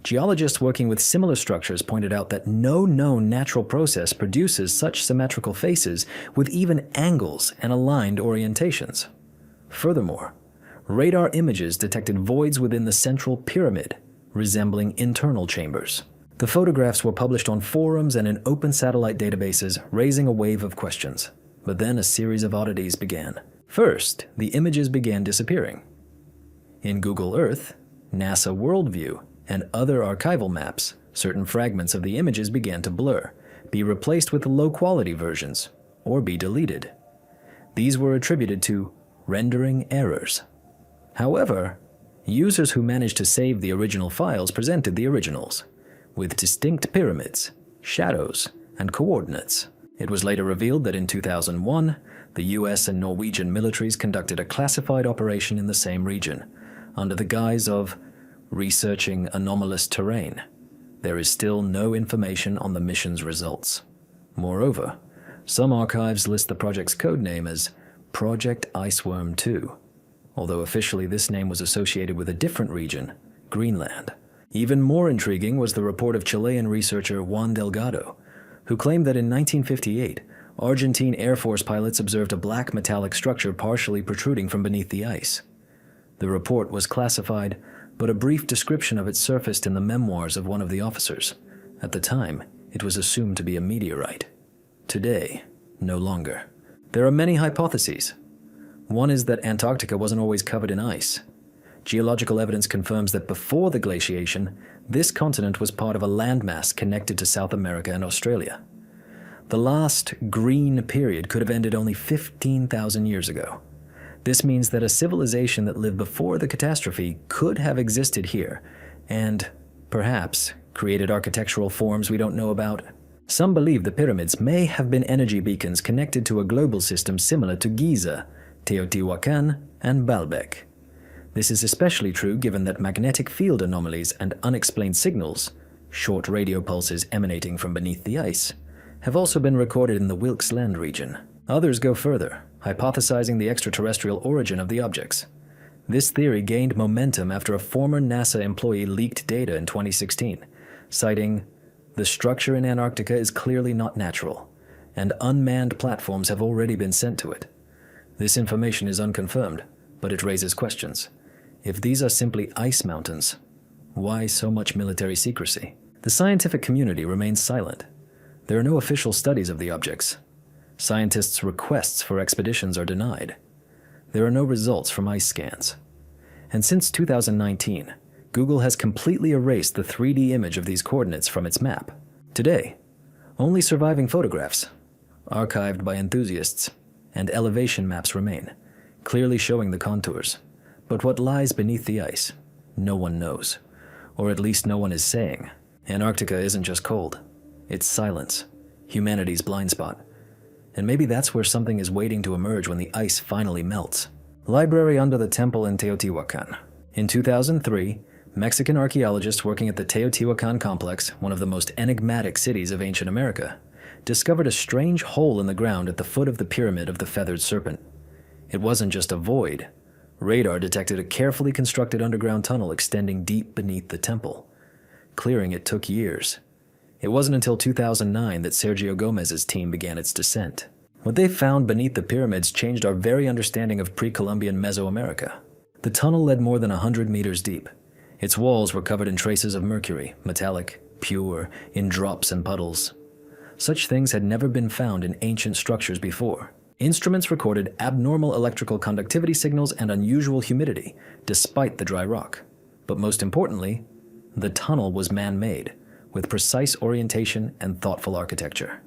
geologists working with similar structures pointed out that no known natural process produces such symmetrical faces with even angles and aligned orientations. Furthermore, radar images detected voids within the central pyramid, resembling internal chambers. The photographs were published on forums and in open satellite databases, raising a wave of questions. But then a series of oddities began. First, the images began disappearing. In Google Earth, NASA Worldview, and other archival maps, certain fragments of the images began to blur, be replaced with low-quality versions, or be deleted. These were attributed to rendering errors. However, users who managed to save the original files presented the originals, with distinct pyramids, shadows, and coordinates. It was later revealed that in 2001, the US and Norwegian militaries conducted a classified operation in the same region, under the guise of researching anomalous terrain. There is still no information on the mission's results. Moreover, some archives list the project's codename as Project Iceworm 2, although officially this name was associated with a different region, Greenland. Even more intriguing was the report of Chilean researcher Juan Delgado, who claimed that in 1958, Argentine Air Force pilots observed a black metallic structure partially protruding from beneath the ice. The report was classified, but a brief description of it surfaced in the memoirs of one of the officers. At the time, it was assumed to be a meteorite. Today, no longer. There are many hypotheses. One is that Antarctica wasn't always covered in ice. Geological evidence confirms that before the glaciation, this continent was part of a landmass connected to South America and Australia. The last green period could have ended only 15,000 years ago. This means that a civilization that lived before the catastrophe could have existed here, and, perhaps, created architectural forms we don't know about. Some believe the pyramids may have been energy beacons connected to a global system similar to Giza, Teotihuacan, and Baalbek. This is especially true given that magnetic field anomalies and unexplained signals, short radio pulses emanating from beneath the ice, have also been recorded in the Wilkes Land region. Others go further, hypothesizing the extraterrestrial origin of the objects. This theory gained momentum after a former NASA employee leaked data in 2016, citing, "The structure in Antarctica is clearly not natural, and unmanned platforms have already been sent to it." This information is unconfirmed, but it raises questions. If these are simply ice mountains, why so much military secrecy? The scientific community remains silent. There are no official studies of the objects. Scientists' requests for expeditions are denied. There are no results from ice scans. And since 2019, Google has completely erased the 3D image of these coordinates from its map. Today, only surviving photographs, archived by enthusiasts, and elevation maps remain, clearly showing the contours. But what lies beneath the ice, no one knows, or at least no one is saying. Antarctica isn't just cold, it's silence, humanity's blind spot, And maybe that's where something is waiting to emerge when the ice finally melts. Library under the temple in Teotihuacan. In 2003, Mexican archaeologists working at the Teotihuacan complex, one of the most enigmatic cities of ancient America, discovered a strange hole in the ground at the foot of the Pyramid of the Feathered Serpent. It wasn't just a void. Radar detected a carefully constructed underground tunnel extending deep beneath the temple. Clearing it took years. It wasn't until 2009 that Sergio Gomez's team began its descent. What they found beneath the pyramids changed our very understanding of pre-Columbian Mesoamerica. The tunnel led more than 100 meters deep. Its walls were covered in traces of mercury, metallic, pure, in drops and puddles. Such things had never been found in ancient structures before. Instruments recorded abnormal electrical conductivity signals and unusual humidity, despite the dry rock. But most importantly, the tunnel was man-made, with precise orientation and thoughtful architecture.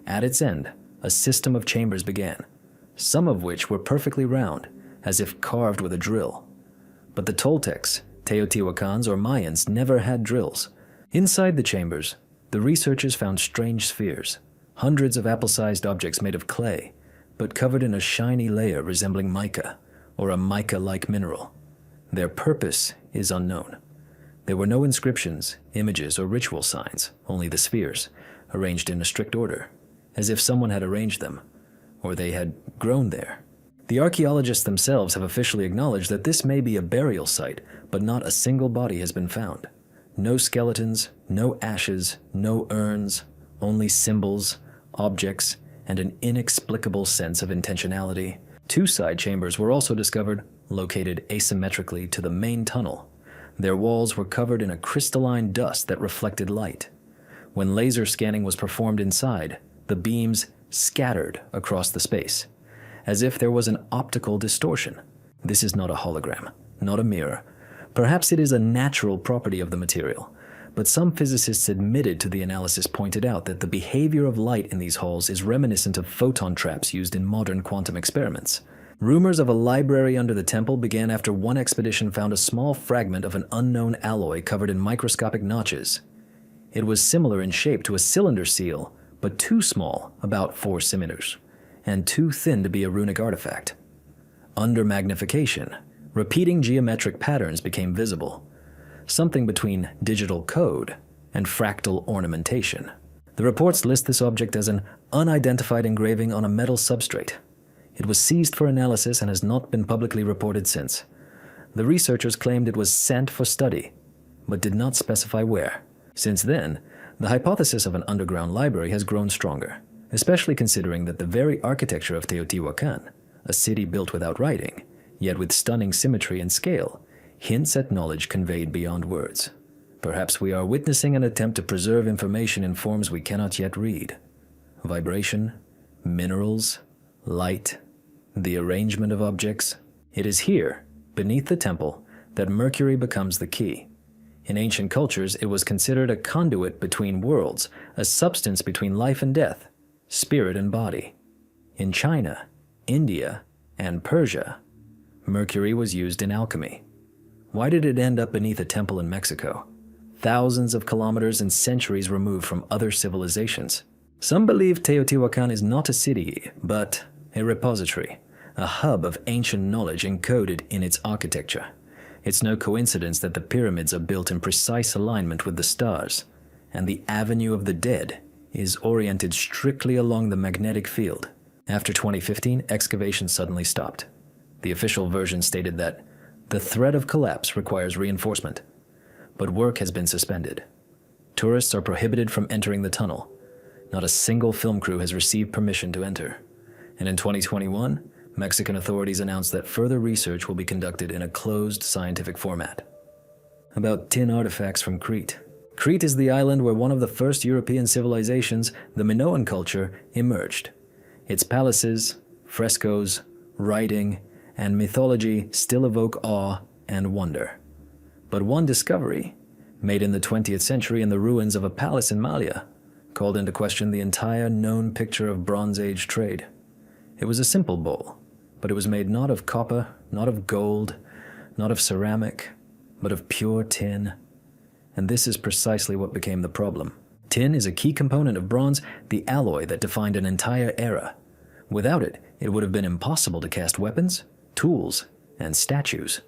At its end, a system of chambers began, some of which were perfectly round, as if carved with a drill. But the Toltecs, Teotihuacans, or Mayans never had drills. Inside the chambers, the researchers found strange spheres, hundreds of apple-sized objects made of clay, but covered in a shiny layer resembling mica, or a mica-like mineral. Their purpose is unknown. There were no inscriptions, images, or ritual signs, only the spheres, arranged in a strict order, as if someone had arranged them, or they had grown there. The archaeologists themselves have officially acknowledged that this may be a burial site, but not a single body has been found. No skeletons, no ashes, no urns, only symbols, objects, and an inexplicable sense of intentionality. 2 side chambers were also discovered, located asymmetrically to the main tunnel. Their walls were covered in a crystalline dust that reflected light. When laser scanning was performed inside, the beams scattered across the space, as if there was an optical distortion. This is not a hologram, not a mirror. Perhaps it is a natural property of the material, but some physicists admitted to the analysis pointed out that the behavior of light in these halls is reminiscent of photon traps used in modern quantum experiments. Rumors of a library under the temple began after one expedition found a small fragment of an unknown alloy covered in microscopic notches. It was similar in shape to a cylinder seal, but too small, about 4 centimeters, and too thin to be a runic artifact. Under magnification, repeating geometric patterns became visible, something between digital code and fractal ornamentation. The reports list this object as an unidentified engraving on a metal substrate. It was seized for analysis and has not been publicly reported since. The researchers claimed it was sent for study, but did not specify where. Since then, the hypothesis of an underground library has grown stronger, especially considering that the very architecture of Teotihuacan, a city built without writing, yet with stunning symmetry and scale, hints at knowledge conveyed beyond words. Perhaps we are witnessing an attempt to preserve information in forms we cannot yet read. Vibration, minerals, light, the arrangement of objects. It is here, beneath the temple, that mercury becomes the key. In ancient cultures, it was considered a conduit between worlds, a substance between life and death, spirit and body. In China, India, and Persia, mercury was used in alchemy. Why did it end up beneath a temple in Mexico, thousands of kilometers and centuries removed from other civilizations? Some believe Teotihuacan is not a city, but a repository, a hub of ancient knowledge encoded in its architecture. It's no coincidence that the pyramids are built in precise alignment with the stars, and the Avenue of the Dead is oriented strictly along the magnetic field. After 2015, excavation suddenly stopped. The official version stated that the threat of collapse requires reinforcement, but work has been suspended. Tourists are prohibited from entering the tunnel. Not a single film crew has received permission to enter. And in 2021, Mexican authorities announced that further research will be conducted in a closed scientific format. About 10 artifacts from Crete. Crete is the island where one of the first European civilizations, the Minoan culture, emerged. Its palaces, frescoes, writing, and mythology still evoke awe and wonder. But one discovery, made in the 20th century in the ruins of a palace in Malaya, called into question the entire known picture of Bronze Age trade. It was a simple bowl, but it was made not of copper, not of gold, not of ceramic, but of pure tin. And this is precisely what became the problem. Tin is a key component of bronze, the alloy that defined an entire era. Without it, it would have been impossible to cast weapons, tools, and statues.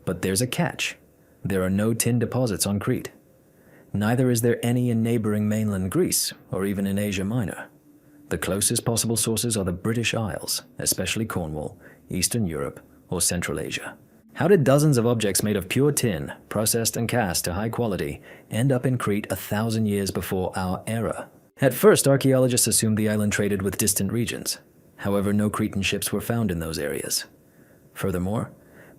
But there's a catch. There are no tin deposits on Crete. Neither is there any in neighboring mainland Greece or even in Asia Minor. The closest possible sources are the British Isles, especially Cornwall, Eastern Europe, or Central Asia. How did dozens of objects made of pure tin, processed and cast to high quality, end up in Crete 1,000 years before our era? At first, archaeologists assumed the island traded with distant regions. However, no Cretan ships were found in those areas. Furthermore,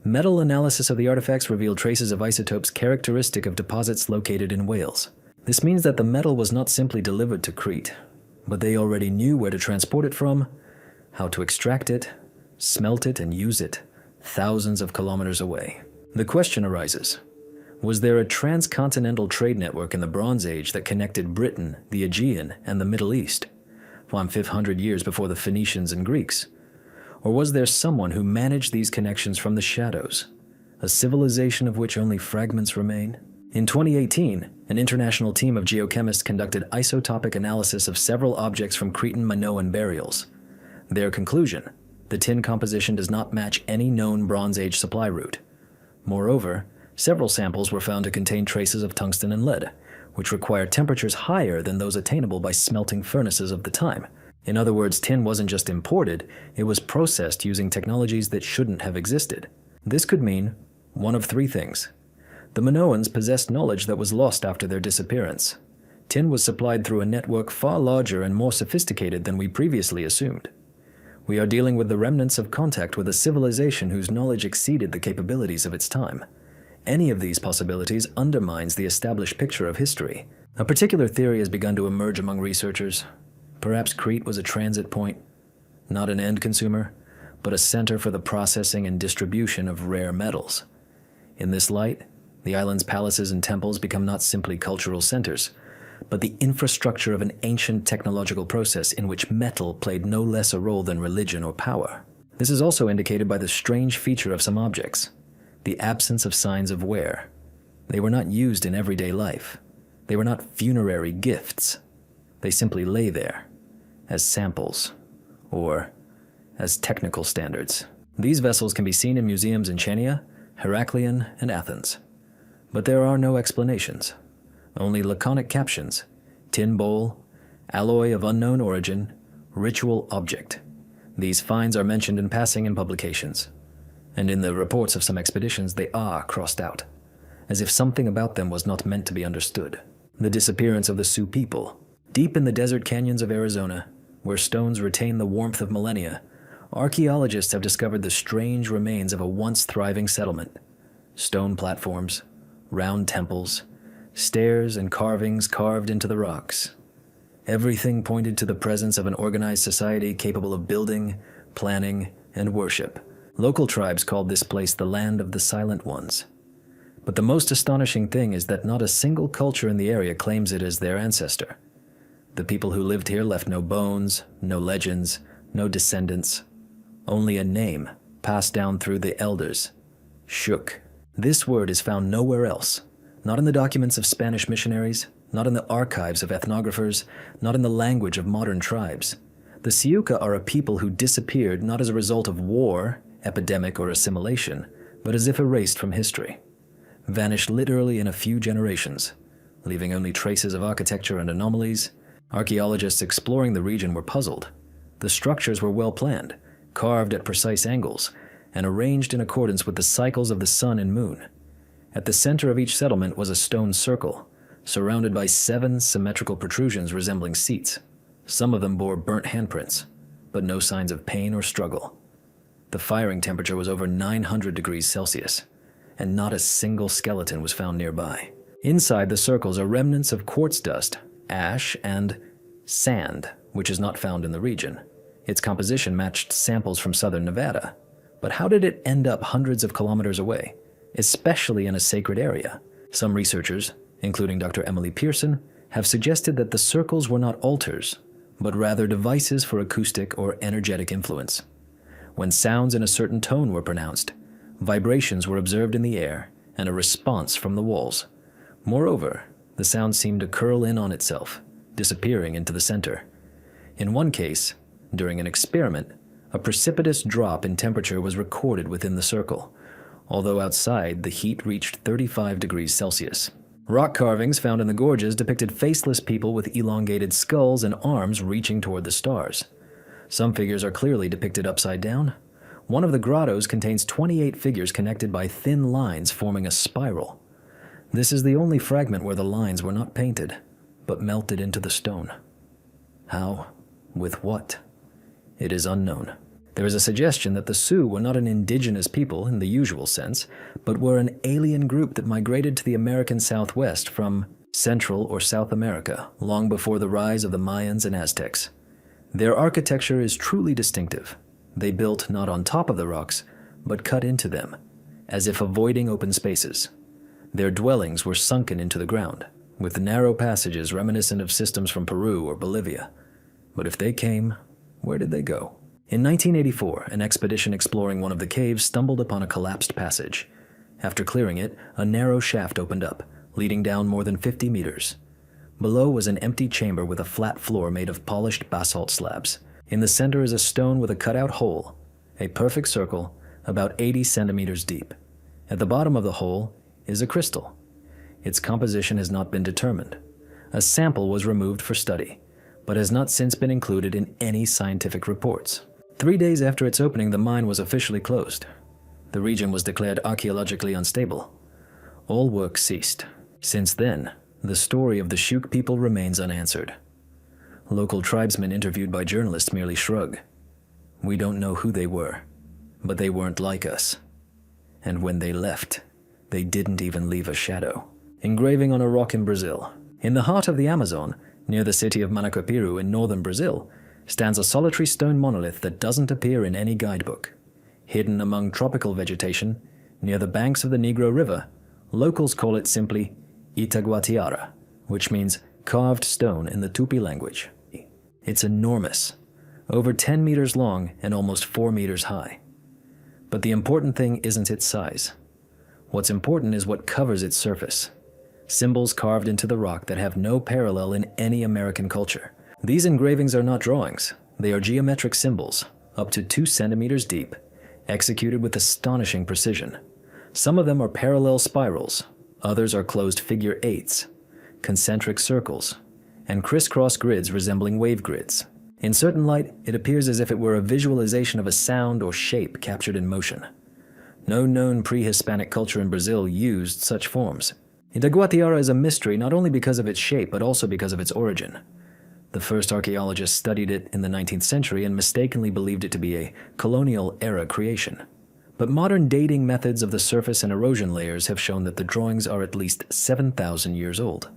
metal analysis of the artifacts revealed traces of isotopes characteristic of deposits located in Wales. This means that the metal was not simply delivered to Crete, but they already knew where to transport it from, how to extract it, smelt it, and use it, thousands of kilometers away. The question arises, was there a transcontinental trade network in the Bronze Age that connected Britain, the Aegean, and the Middle East, 500 years before the Phoenicians and Greeks? Or was there someone who managed these connections from the shadows, a civilization of which only fragments remain? In 2018, an international team of geochemists conducted isotopic analysis of several objects from Cretan Minoan burials. Their conclusion: the tin composition does not match any known Bronze Age supply route. Moreover, several samples were found to contain traces of tungsten and lead, which require temperatures higher than those attainable by smelting furnaces of the time. In other words, tin wasn't just imported, it was processed using technologies that shouldn't have existed. This could mean one of three things. The Minoans possessed knowledge that was lost after their disappearance. Tin was supplied through a network far larger and more sophisticated than we previously assumed. We are dealing with the remnants of contact with a civilization whose knowledge exceeded the capabilities of its time. Any of these possibilities undermines the established picture of history. A particular theory has begun to emerge among researchers. Perhaps Crete was a transit point, not an end consumer, but a center for the processing and distribution of rare metals. In this light, the island's palaces and temples become not simply cultural centers, but the infrastructure of an ancient technological process in which metal played no less a role than religion or power. This is also indicated by the strange feature of some objects, the absence of signs of wear. They were not used in everyday life. They were not funerary gifts. They simply lay there, as samples, or as technical standards. These vessels can be seen in museums in Chania, Heraklion, and Athens. But there are no explanations, only laconic captions: tin bowl, alloy of unknown origin, ritual object. These finds are mentioned in passing in publications, and in the reports of some expeditions they are crossed out, as if something about them was not meant to be understood. The disappearance of the Sioux people. Deep in the desert canyons of Arizona, where stones retain the warmth of millennia, archaeologists have discovered the strange remains of a once thriving settlement. Stone platforms, round temples, stairs and carvings carved into the rocks. Everything pointed to the presence of an organized society capable of building, planning, and worship. Local tribes called this place the Land of the Silent Ones. But the most astonishing thing is that not a single culture in the area claims it as their ancestor. The people who lived here left no bones, no legends, no descendants, only a name passed down through the elders: Shuk. This word is found nowhere else, not in the documents of Spanish missionaries, not in the archives of ethnographers, not in the language of modern tribes. The Siuka are a people who disappeared not as a result of war, epidemic, or assimilation, but as if erased from history. Vanished literally in a few generations, leaving only traces of architecture and anomalies. Archaeologists exploring the region were puzzled. The structures were well planned, carved at precise angles, and arranged in accordance with the cycles of the sun and moon. At the center of each settlement was a stone circle, surrounded by 7 symmetrical protrusions resembling seats. Some of them bore burnt handprints, but no signs of pain or struggle. The firing temperature was over 900 degrees Celsius, and not a single skeleton was found nearby. Inside the circles are remnants of quartz dust, ash, and sand, which is not found in the region. Its composition matched samples from southern Nevada. But how did it end up hundreds of kilometers away, especially in a sacred area? Some researchers, including Dr. Emily Pearson, have suggested that the circles were not altars, but rather devices for acoustic or energetic influence. When sounds in a certain tone were pronounced, vibrations were observed in the air and a response from the walls. Moreover, The sound seemed to curl in on itself, disappearing into the center. In one case, during an experiment, a precipitous drop in temperature was recorded within the circle, although outside the heat reached 35 degrees Celsius. Rock carvings found in the gorges depicted faceless people with elongated skulls and arms reaching toward the stars. Some figures are clearly depicted upside down. One of the grottos contains 28 figures connected by thin lines forming a spiral. This is the only fragment where the lines were not painted, but melted into the stone. How? With what? It is unknown. There is a suggestion that the Sioux were not an indigenous people in the usual sense, but were an alien group that migrated to the American Southwest from Central or South America long before the rise of the Mayans and Aztecs. Their architecture is truly distinctive. They built not on top of the rocks, but cut into them, as if avoiding open spaces. Their dwellings were sunken into the ground, with narrow passages reminiscent of systems from Peru or Bolivia. But if they came, where did they go? In 1984, an expedition exploring one of the caves stumbled upon a collapsed passage. After clearing it, a narrow shaft opened up, leading down more than 50 meters. Below was an empty chamber with a flat floor made of polished basalt slabs. In the center is a stone with a cutout hole, a perfect circle, about 80 centimeters deep. At the bottom of the hole is a crystal. Its composition has not been determined. A sample was removed for study, but has not since been included in any scientific reports. 3 days after its opening, the mine was officially closed. The region was declared archaeologically unstable. All work ceased. Since then, the story of the Shuk people remains unanswered. Local tribesmen interviewed by journalists merely shrug. We don't know who they were, but they weren't like us. And when they left, they didn't even leave a shadow. Engraving on a rock in Brazil. In the heart of the Amazon, near the city of Manacapiru in northern Brazil, stands a solitary stone monolith that doesn't appear in any guidebook. Hidden among tropical vegetation, near the banks of the Negro River, locals call it simply Itaguatiara, which means carved stone in the Tupi language. It's enormous, over 10 meters long and almost 4 meters high. But the important thing isn't its size. What's important is what covers its surface. Symbols carved into the rock that have no parallel in any American culture. These engravings are not drawings. They are geometric symbols, up to 2 centimeters deep, executed with astonishing precision. Some of them are parallel spirals, others are closed figure eights, concentric circles, and crisscross grids resembling wave grids. In certain light, it appears as if it were a visualization of a sound or shape captured in motion. No known pre-Hispanic culture in Brazil used such forms. Itaguatiara is a mystery not only because of its shape, but also because of its origin. The first archaeologists studied it in the 19th century and mistakenly believed it to be a colonial-era creation. But modern dating methods of the surface and erosion layers have shown that the drawings are at least 7,000 years old.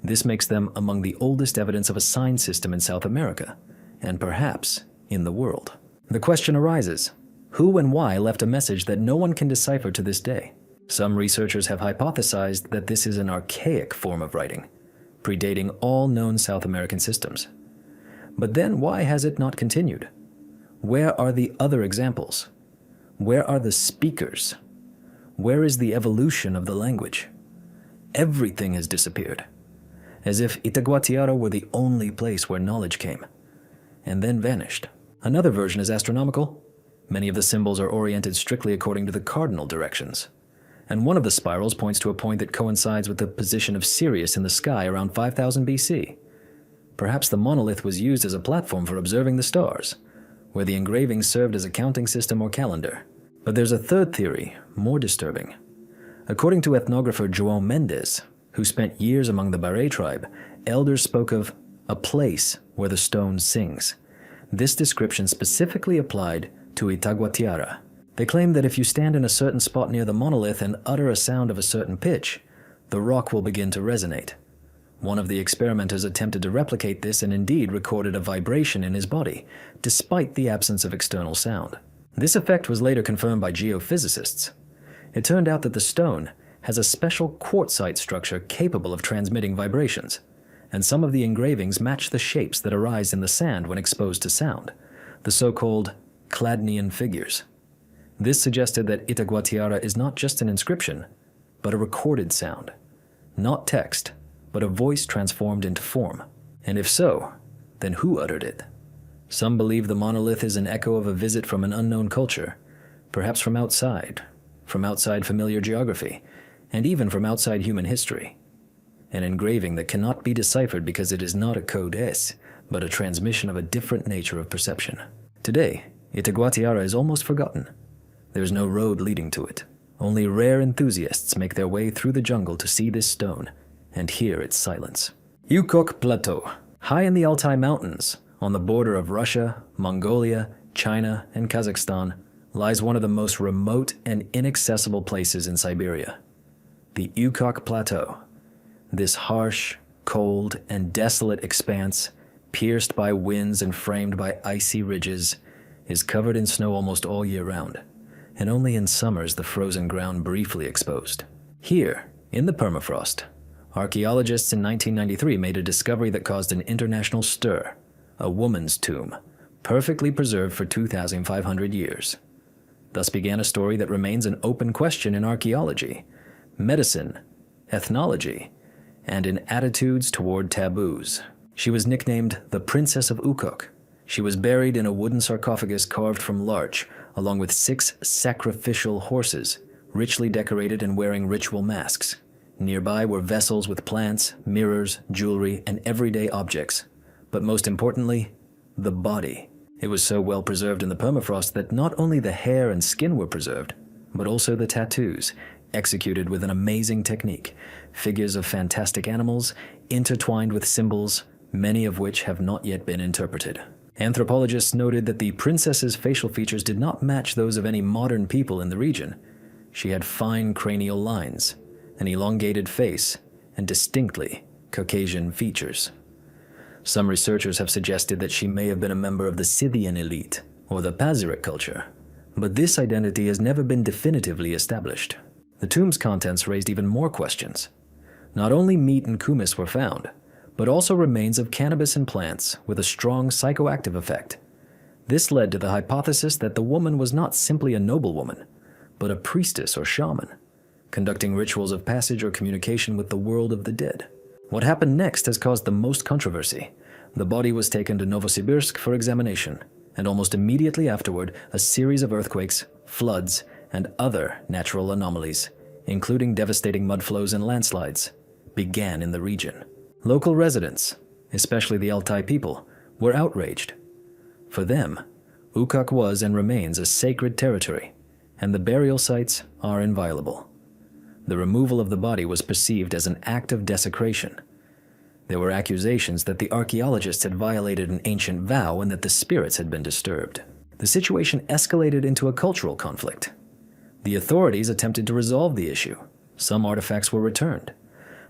This makes them among the oldest evidence of a sign system in South America, and perhaps in the world. The question arises, who and why left a message that no one can decipher to this day? Some researchers have hypothesized that this is an archaic form of writing, predating all known South American systems. But then why has it not continued? Where are the other examples? Where are the speakers? Where is the evolution of the language? Everything has disappeared, as if Itaguatiara were the only place where knowledge came, and then vanished. Another version is astronomical. Many of the symbols are oriented strictly according to the cardinal directions, and one of the spirals points to a point that coincides with the position of Sirius in the sky around 5000 BC. Perhaps the monolith was used as a platform for observing the stars, where the engravings served as a counting system or calendar. But there's a third theory, more disturbing. According to ethnographer João Mendes, who spent years among the Baré tribe, elders spoke of a place where the stone sings. This description specifically applied to Itaguatiara. They claim that if you stand in a certain spot near the monolith and utter a sound of a certain pitch, the rock will begin to resonate. One of the experimenters attempted to replicate this and indeed recorded a vibration in his body, despite the absence of external sound. This effect was later confirmed by geophysicists. It turned out that the stone has a special quartzite structure capable of transmitting vibrations, and some of the engravings match the shapes that arise in the sand when exposed to sound, the so-called Chladnian figures. This suggested that Itaguatiara is not just an inscription, but a recorded sound. Not text, but a voice transformed into form. And if so, then who uttered it? Some believe the monolith is an echo of a visit from an unknown culture, perhaps from outside familiar geography, and even from outside human history. An engraving that cannot be deciphered because it is not a code S, but a transmission of a different nature of perception. Today, Itaguatiara is almost forgotten. There's no road leading to it. Only rare enthusiasts make their way through the jungle to see this stone and hear its silence. Ukok Plateau, high in the Altai Mountains, on the border of Russia, Mongolia, China, and Kazakhstan, lies one of the most remote and inaccessible places in Siberia, the Ukok Plateau. This harsh, cold, and desolate expanse, pierced by winds and framed by icy ridges, is covered in snow almost all year round, and only in summer is the frozen ground briefly exposed. Here, in the permafrost, archaeologists in 1993 made a discovery that caused an international stir: a woman's tomb, perfectly preserved for 2,500 years. Thus began a story that remains an open question in archaeology, medicine, ethnology, and in attitudes toward taboos. She was nicknamed the Princess of Ukok. She was buried in a wooden sarcophagus carved from larch, along with 6 sacrificial horses, richly decorated and wearing ritual masks. Nearby were vessels with plants, mirrors, jewelry, and everyday objects. But most importantly, the body. It was so well preserved in the permafrost that not only the hair and skin were preserved, but also the tattoos, executed with an amazing technique. Figures of fantastic animals, intertwined with symbols, many of which have not yet been interpreted. Anthropologists noted that the princess's facial features did not match those of any modern people in the region. She had fine cranial lines, an elongated face, and distinctly Caucasian features. Some researchers have suggested that she may have been a member of the Scythian elite, or the Pazyryk culture, but this identity has never been definitively established. The tomb's contents raised even more questions. Not only meat and kumis were found, but also remains of cannabis and plants with a strong psychoactive effect. This led to the hypothesis that the woman was not simply a noblewoman, but a priestess or shaman, conducting rituals of passage or communication with the world of the dead. What happened next has caused the most controversy. The body was taken to Novosibirsk for examination, and almost immediately afterward, a series of earthquakes, floods, and other natural anomalies, including devastating mudflows and landslides, began in the region. Local residents, especially the Altai people, were outraged. For them, Ukok was and remains a sacred territory, and the burial sites are inviolable. The removal of the body was perceived as an act of desecration. There were accusations that the archaeologists had violated an ancient vow and that the spirits had been disturbed. The situation escalated into a cultural conflict. The authorities attempted to resolve the issue. Some artifacts were returned,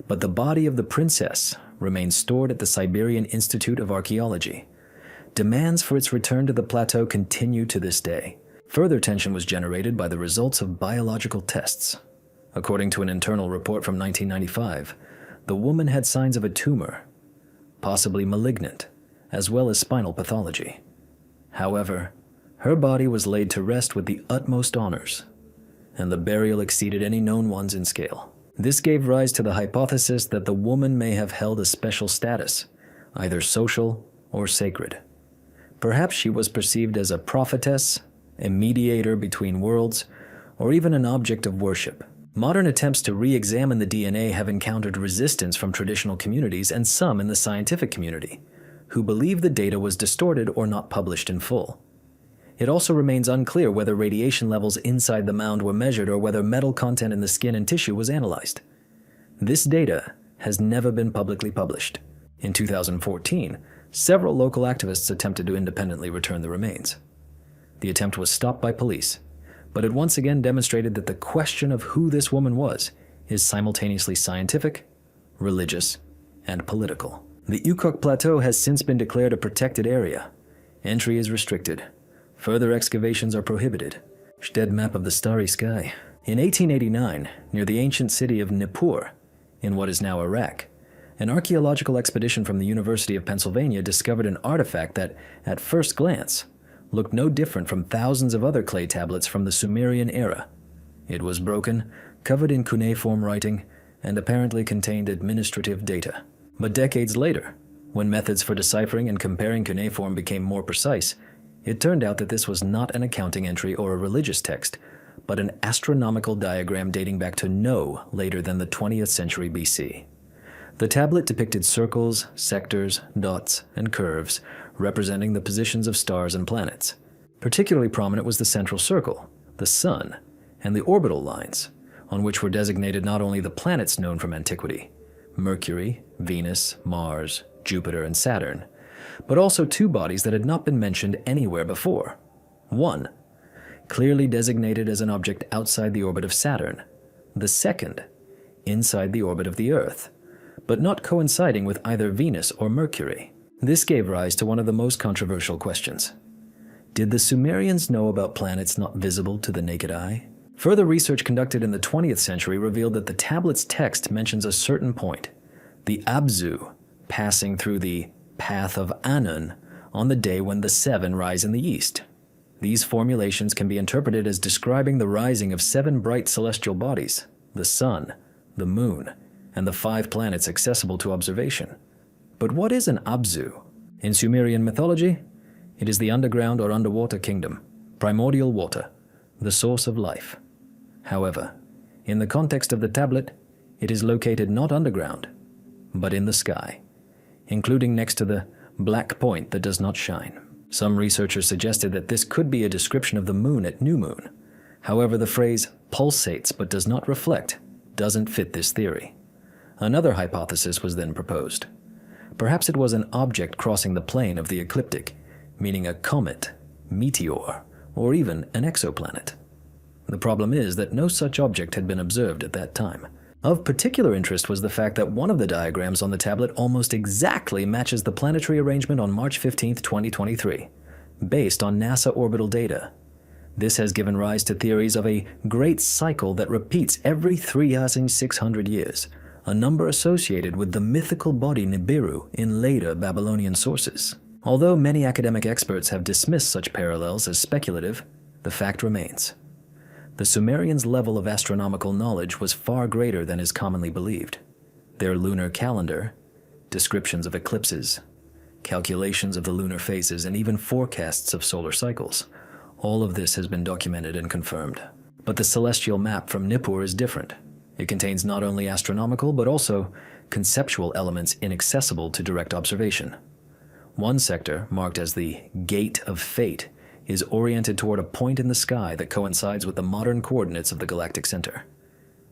but the body of the princess remains stored at the Siberian Institute of Archaeology. Demands for its return to the plateau continue to this day. Further tension was generated by the results of biological tests. According to an internal report from 1995, the woman had signs of a tumor, possibly malignant, as well as spinal pathology. However, her body was laid to rest with the utmost honors, and the burial exceeded any known ones in scale. This gave rise to the hypothesis that the woman may have held a special status, either social or sacred. Perhaps she was perceived as a prophetess, a mediator between worlds, or even an object of worship. Modern attempts to re-examine the DNA have encountered resistance from traditional communities and some in the scientific community, who believe the data was distorted or not published in full. It also remains unclear whether radiation levels inside the mound were measured or whether metal content in the skin and tissue was analyzed. This data has never been publicly published. In 2014, several local activists attempted to independently return the remains. The attempt was stopped by police, but it once again demonstrated that the question of who this woman was is simultaneously scientific, religious, and political. The Ukok Plateau has since been declared a protected area. Entry is restricted. Further excavations are prohibited. Shted map of the starry sky. In 1889, near the ancient city of Nippur, in what is now Iraq, an archaeological expedition from the University of Pennsylvania discovered an artifact that, at first glance, looked no different from thousands of other clay tablets from the Sumerian era. It was broken, covered in cuneiform writing, and apparently contained administrative data. But decades later, when methods for deciphering and comparing cuneiform became more precise, it turned out that this was not an accounting entry or a religious text, but an astronomical diagram dating back to no later than the 20th century BC. The tablet depicted circles, sectors, dots, and curves representing the positions of stars and planets. Particularly prominent was the central circle, the Sun, and the orbital lines, on which were designated not only the planets known from antiquity, Mercury, Venus, Mars, Jupiter, and Saturn, but also two bodies that had not been mentioned anywhere before. One, clearly designated as an object outside the orbit of Saturn. The second, inside the orbit of the Earth, but not coinciding with either Venus or Mercury. This gave rise to one of the most controversial questions. Did the Sumerians know about planets not visible to the naked eye? Further research conducted in the 20th century revealed that the tablet's text mentions a certain point, the Abzu, passing through the path of Anun on the day when the seven rise in the east. These formulations can be interpreted as describing the rising of seven bright celestial bodies, the sun, the moon, and the 5 planets accessible to observation. But what is an Abzu? In Sumerian mythology, it is the underground or underwater kingdom, primordial water, the source of life. However, in the context of the tablet, it is located not underground, but in the sky, including next to the black point that does not shine. Some researchers suggested that this could be a description of the moon at new moon. However, the phrase pulsates but does not reflect doesn't fit this theory. Another hypothesis was then proposed. Perhaps it was an object crossing the plane of the ecliptic, meaning a comet, meteor, or even an exoplanet. The problem is that no such object had been observed at that time. Of particular interest was the fact that one of the diagrams on the tablet almost exactly matches the planetary arrangement on March 15, 2023, based on NASA orbital data. This has given rise to theories of a great cycle that repeats every 3,600 years, a number associated with the mythical body Nibiru in later Babylonian sources. Although many academic experts have dismissed such parallels as speculative, the fact remains. The Sumerians' level of astronomical knowledge was far greater than is commonly believed. Their lunar calendar, descriptions of eclipses, calculations of the lunar phases, and even forecasts of solar cycles, all of this has been documented and confirmed. But the celestial map from Nippur is different. It contains not only astronomical but also conceptual elements inaccessible to direct observation. One sector, marked as the Gate of Fate, is oriented toward a point in the sky that coincides with the modern coordinates of the galactic center.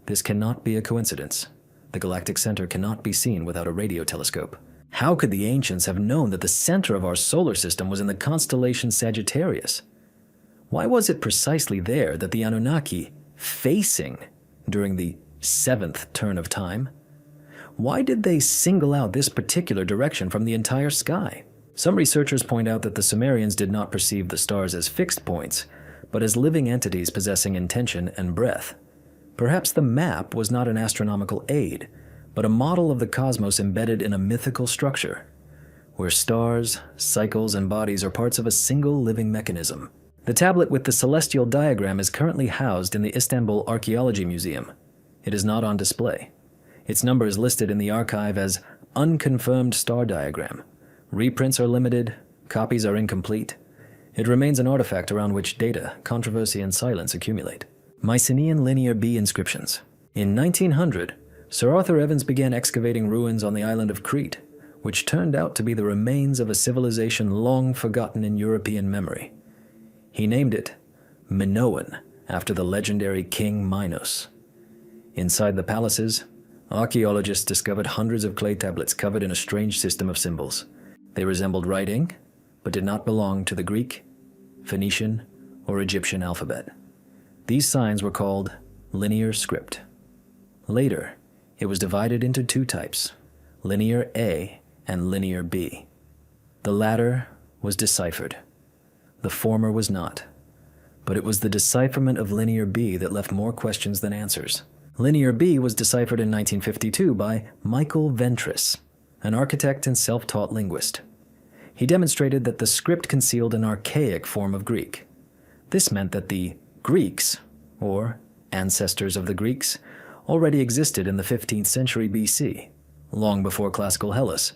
This cannot be a coincidence. The galactic center cannot be seen without a radio telescope. How could the ancients have known that the center of our solar system was in the constellation Sagittarius? Why was it precisely there that the Anunnaki facing during the 7th turn of time? Why did they single out this particular direction from the entire sky? Some researchers point out that the Sumerians did not perceive the stars as fixed points, but as living entities possessing intention and breath. Perhaps the map was not an astronomical aid, but a model of the cosmos embedded in a mythical structure, where stars, cycles, and bodies are parts of a single living mechanism. The tablet with the celestial diagram is currently housed in the Istanbul Archaeology Museum. It is not on display. Its number is listed in the archive as unconfirmed star diagram. Reprints are limited, copies are incomplete. It remains an artifact around which data, controversy, and silence accumulate. Mycenaean Linear B inscriptions. In 1900, Sir Arthur Evans began excavating ruins on the island of Crete, which turned out to be the remains of a civilization long forgotten in European memory. He named it Minoan, after the legendary King Minos. Inside the palaces, archaeologists discovered hundreds of clay tablets covered in a strange system of symbols. They resembled writing, but did not belong to the Greek, Phoenician, or Egyptian alphabet. These signs were called linear script. Later, it was divided into 2 types, linear A and linear B. The latter was deciphered. The former was not. But it was the decipherment of linear B that left more questions than answers. Linear B was deciphered in 1952 by Michael Ventris, an architect and self-taught linguist. He demonstrated that the script concealed an archaic form of Greek. This meant that the Greeks, or ancestors of the Greeks, already existed in the 15th century BC, long before classical Hellas.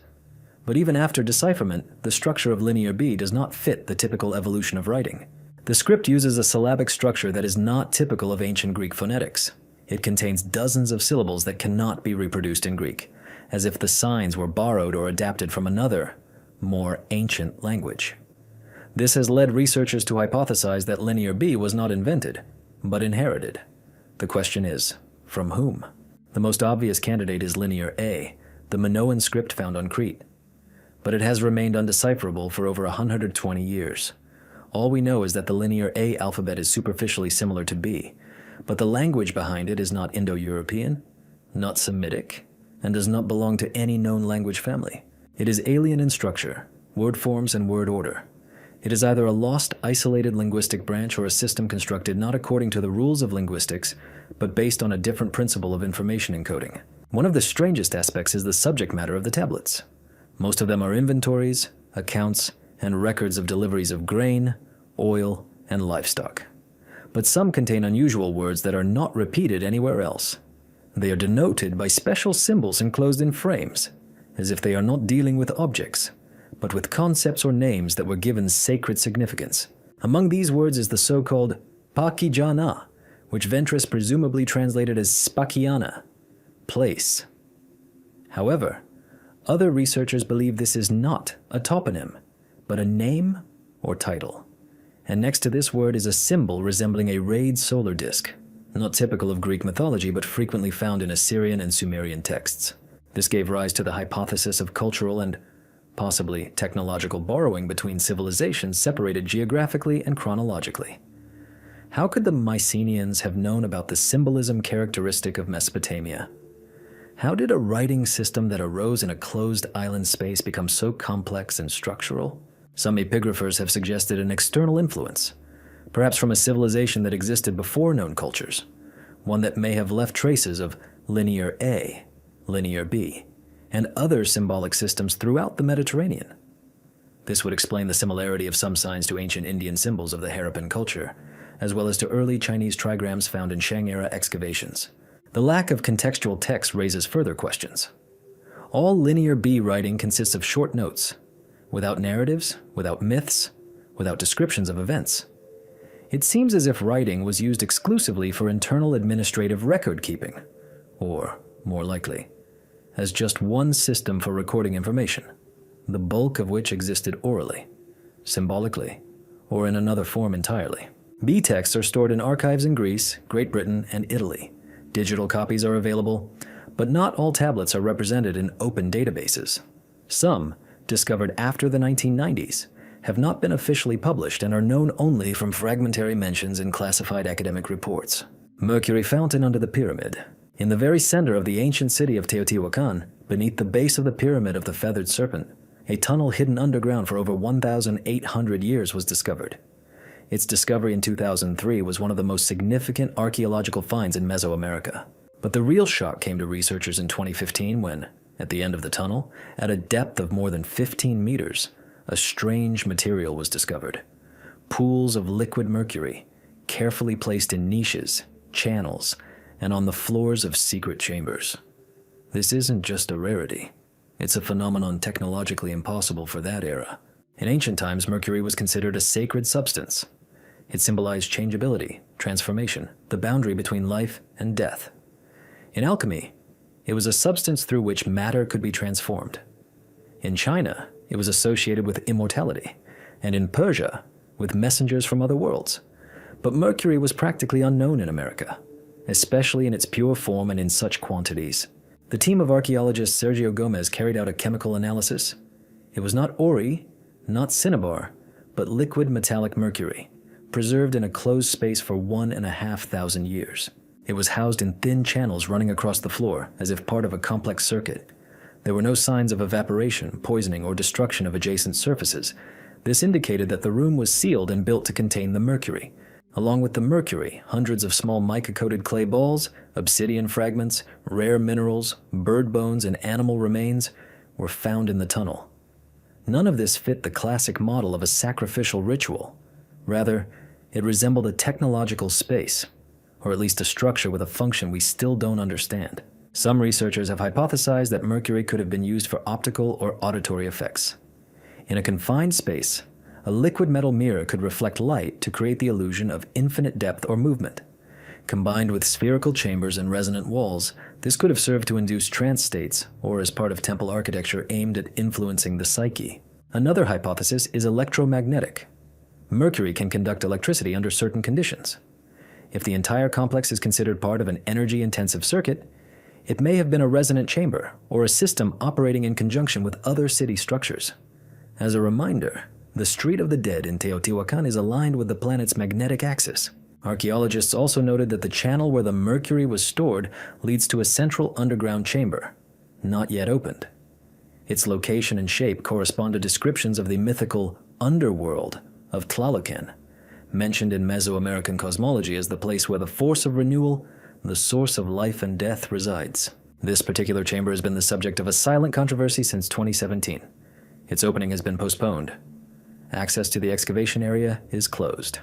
But even after decipherment, the structure of linear B does not fit the typical evolution of writing. The script uses a syllabic structure that is not typical of ancient Greek phonetics. It contains dozens of syllables that cannot be reproduced in Greek, as if the signs were borrowed or adapted from another, more ancient language. This has led researchers to hypothesize that linear B was not invented, but inherited. The question is, from whom? The most obvious candidate is linear A, the Minoan script found on Crete. But it has remained undecipherable for over 120 years. All we know is that the linear A alphabet is superficially similar to B, but the language behind it is not Indo-European, not Semitic, and does not belong to any known language family. It is alien in structure, word forms, and word order. It is either a lost, isolated linguistic branch or a system constructed not according to the rules of linguistics, but based on a different principle of information encoding. One of the strangest aspects is the subject matter of the tablets. Most of them are inventories, accounts, and records of deliveries of grain, oil, and livestock. But some contain unusual words that are not repeated anywhere else. They are denoted by special symbols enclosed in frames, as if they are not dealing with objects, but with concepts or names that were given sacred significance. Among these words is the so-called Pakijana, which Ventris presumably translated as Spakiana, place. However, other researchers believe this is not a toponym, but a name or title. And next to this word is a symbol resembling a rayed solar disk, not typical of Greek mythology but frequently found in Assyrian and Sumerian texts. This gave rise to the hypothesis of cultural and possibly technological borrowing between civilizations separated geographically and chronologically. How could the Mycenaeans have known about the symbolism characteristic of Mesopotamia? How did a writing system that arose in a closed island space become so complex and structural? Some epigraphers have suggested an external influence, perhaps from a civilization that existed before known cultures, one that may have left traces of linear A, linear B, and other symbolic systems throughout the Mediterranean. This would explain the similarity of some signs to ancient Indian symbols of the Harappan culture, as well as to early Chinese trigrams found in Shang-era excavations. The lack of contextual text raises further questions. All linear B writing consists of short notes, without narratives, without myths, without descriptions of events. It seems as if writing was used exclusively for internal administrative record-keeping, or, more likely, as just one system for recording information, the bulk of which existed orally, symbolically, or in another form entirely. B texts are stored in archives in Greece, Great Britain, and Italy. Digital copies are available, but not all tablets are represented in open databases. Some, discovered after the 1990s, have not been officially published and are known only from fragmentary mentions in classified academic reports. Mercury Fountain under the Pyramid. In the very center of the ancient city of Teotihuacan, beneath the base of the Pyramid of the Feathered Serpent, a tunnel hidden underground for over 1,800 years was discovered. Its discovery in 2003 was one of the most significant archaeological finds in Mesoamerica. But the real shock came to researchers in 2015 when, at the end of the tunnel, at a depth of more than 15 meters, a strange material was discovered. Pools of liquid mercury, carefully placed in niches, channels, and on the floors of secret chambers. This isn't just a rarity. It's a phenomenon technologically impossible for that era. In ancient times, mercury was considered a sacred substance. It symbolized changeability, transformation, the boundary between life and death. In alchemy, it was a substance through which matter could be transformed. In China, it was associated with immortality, and in Persia, with messengers from other worlds. But mercury was practically unknown in America, especially in its pure form and in such quantities. The team of archaeologist Sergio Gomez carried out a chemical analysis. It was not ori, not cinnabar, but liquid metallic mercury, preserved in a closed space for 1,500 years. It was housed in thin channels running across the floor, as if part of a complex circuit. There were no signs of evaporation, poisoning, or destruction of adjacent surfaces. This indicated that the room was sealed and built to contain the mercury. Along with the mercury, hundreds of small mica-coated clay balls, obsidian fragments, rare minerals, bird bones, and animal remains were found in the tunnel. None of this fit the classic model of a sacrificial ritual. Rather, it resembled a technological space, or at least a structure with a function we still don't understand. Some researchers have hypothesized that mercury could have been used for optical or auditory effects. In a confined space, a liquid metal mirror could reflect light to create the illusion of infinite depth or movement. Combined with spherical chambers and resonant walls, this could have served to induce trance states, or as part of temple architecture aimed at influencing the psyche. Another hypothesis is electromagnetic. Mercury can conduct electricity under certain conditions. If the entire complex is considered part of an energy-intensive circuit, it may have been a resonant chamber or a system operating in conjunction with other city structures. As a reminder, the Street of the Dead in Teotihuacan is aligned with the planet's magnetic axis. Archaeologists also noted that the channel where the mercury was stored leads to a central underground chamber, not yet opened. Its location and shape correspond to descriptions of the mythical underworld of Tlalocan, mentioned in Mesoamerican cosmology as the place where the force of renewal, the source of life and death, resides. This particular chamber has been the subject of a silent controversy since 2017. Its opening has been postponed. Access to the excavation area is closed.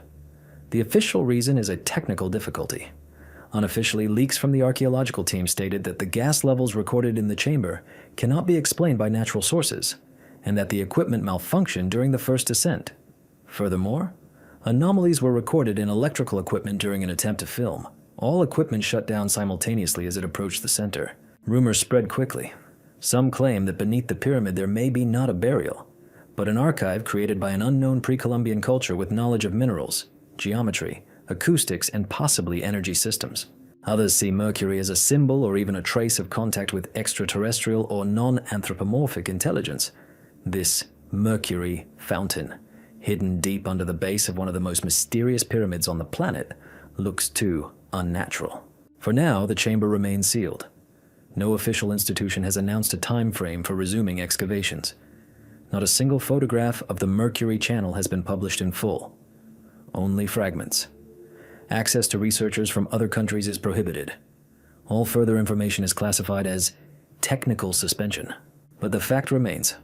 The official reason is a technical difficulty. Unofficially, leaks from the archaeological team stated that the gas levels recorded in the chamber cannot be explained by natural sources, and that the equipment malfunctioned during the first ascent. Furthermore, anomalies were recorded in electrical equipment during an attempt to film. All equipment shut down simultaneously as it approached the center. Rumors spread quickly. Some claim that beneath the pyramid there may be not a burial, but an archive created by an unknown pre-Columbian culture with knowledge of minerals, geometry, acoustics, and possibly energy systems. Others see mercury as a symbol or even a trace of contact with extraterrestrial or non-anthropomorphic intelligence. This mercury fountain, hidden deep under the base of one of the most mysterious pyramids on the planet, looks too unnatural. For now, the chamber remains sealed. No official institution has announced a time frame for resuming excavations. Not a single photograph of the mercury channel has been published in full. Only fragments. Access to researchers from other countries is prohibited. All further information is classified as technical suspension. But the fact remains,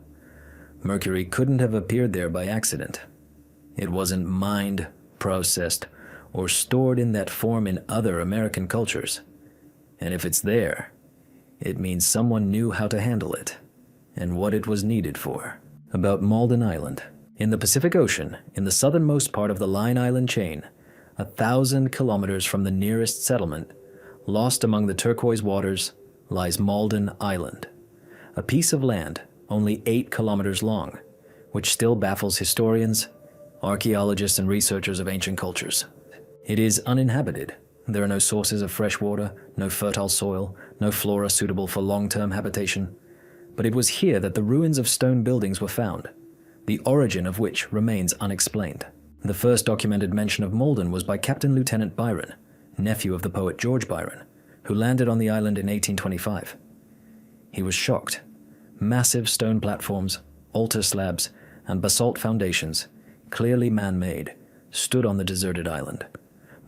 mercury couldn't have appeared there by accident. It wasn't mined, processed, or stored in that form in other American cultures. And if it's there, it means someone knew how to handle it, and what it was needed for. About Malden Island. In the Pacific Ocean, in the southernmost part of the Line Island chain, 1,000 kilometers from the nearest settlement, lost among the turquoise waters, lies Malden Island, a piece of land only 8 kilometers long, which still baffles historians, archaeologists, and researchers of ancient cultures. It is uninhabited. There are no sources of fresh water, no fertile soil, no flora suitable for long-term habitation. But it was here that the ruins of stone buildings were found, the origin of which remains unexplained. The first documented mention of Malden was by Captain Lieutenant Byron, nephew of the poet George Byron, who landed on the island in 1825. He was shocked. Massive stone platforms, altar slabs, and basalt foundations, clearly man-made, stood on the deserted island.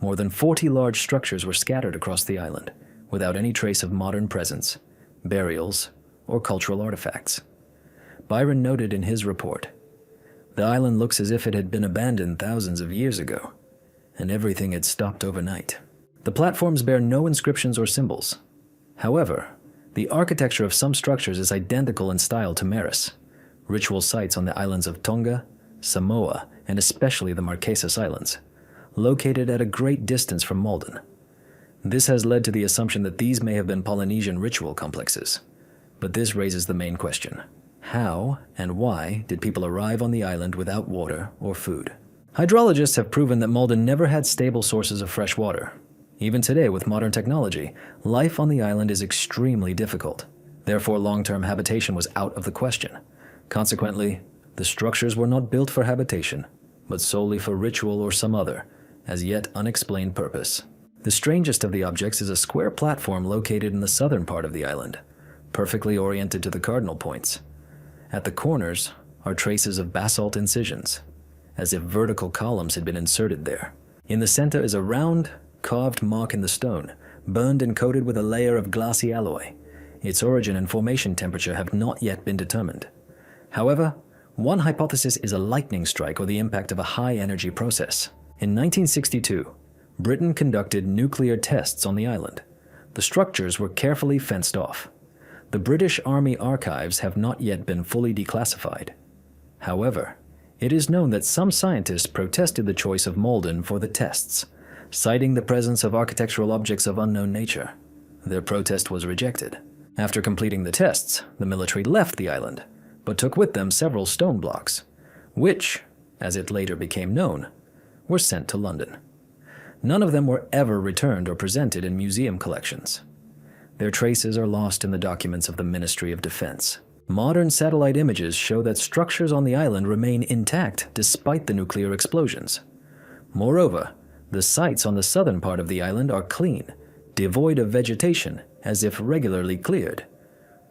More than 40 large structures were scattered across the island, without any trace of modern presence, burials, or cultural artifacts. Byron noted in his report, "The island looks as if it had been abandoned thousands of years ago, and everything had stopped overnight." The platforms bear no inscriptions or symbols. However, the architecture of some structures is identical in style to Maris, ritual sites on the islands of Tonga, Samoa, and especially the Marquesas Islands, located at a great distance from Malden. This has led to the assumption that these may have been Polynesian ritual complexes. But this raises the main question. How and why did people arrive on the island without water or food? Hydrologists have proven that Malden never had stable sources of fresh water. Even today, with modern technology, life on the island is extremely difficult. Therefore, long-term habitation was out of the question. Consequently, the structures were not built for habitation, but solely for ritual or some other, as yet unexplained purpose. The strangest of the objects is a square platform located in the southern part of the island, perfectly oriented to the cardinal points. At the corners are traces of basalt incisions, as if vertical columns had been inserted there. In the center is a round, carved mark in the stone, burned and coated with a layer of glassy alloy. Its origin and formation temperature have not yet been determined. However, one hypothesis is a lightning strike or the impact of a high-energy process. In 1962, Britain conducted nuclear tests on the island. The structures were carefully fenced off. The British Army archives have not yet been fully declassified. However, it is known that some scientists protested the choice of Malden for the tests, citing the presence of architectural objects of unknown nature. Their protest was rejected. After completing the tests, the military left the island, but took with them several stone blocks, which, as it later became known, were sent to London. None of them were ever returned or presented in museum collections. Their traces are lost in the documents of the Ministry of Defense. Modern satellite images show that structures on the island remain intact despite the nuclear explosions. Moreover, the sites on the southern part of the island are clean, devoid of vegetation, as if regularly cleared.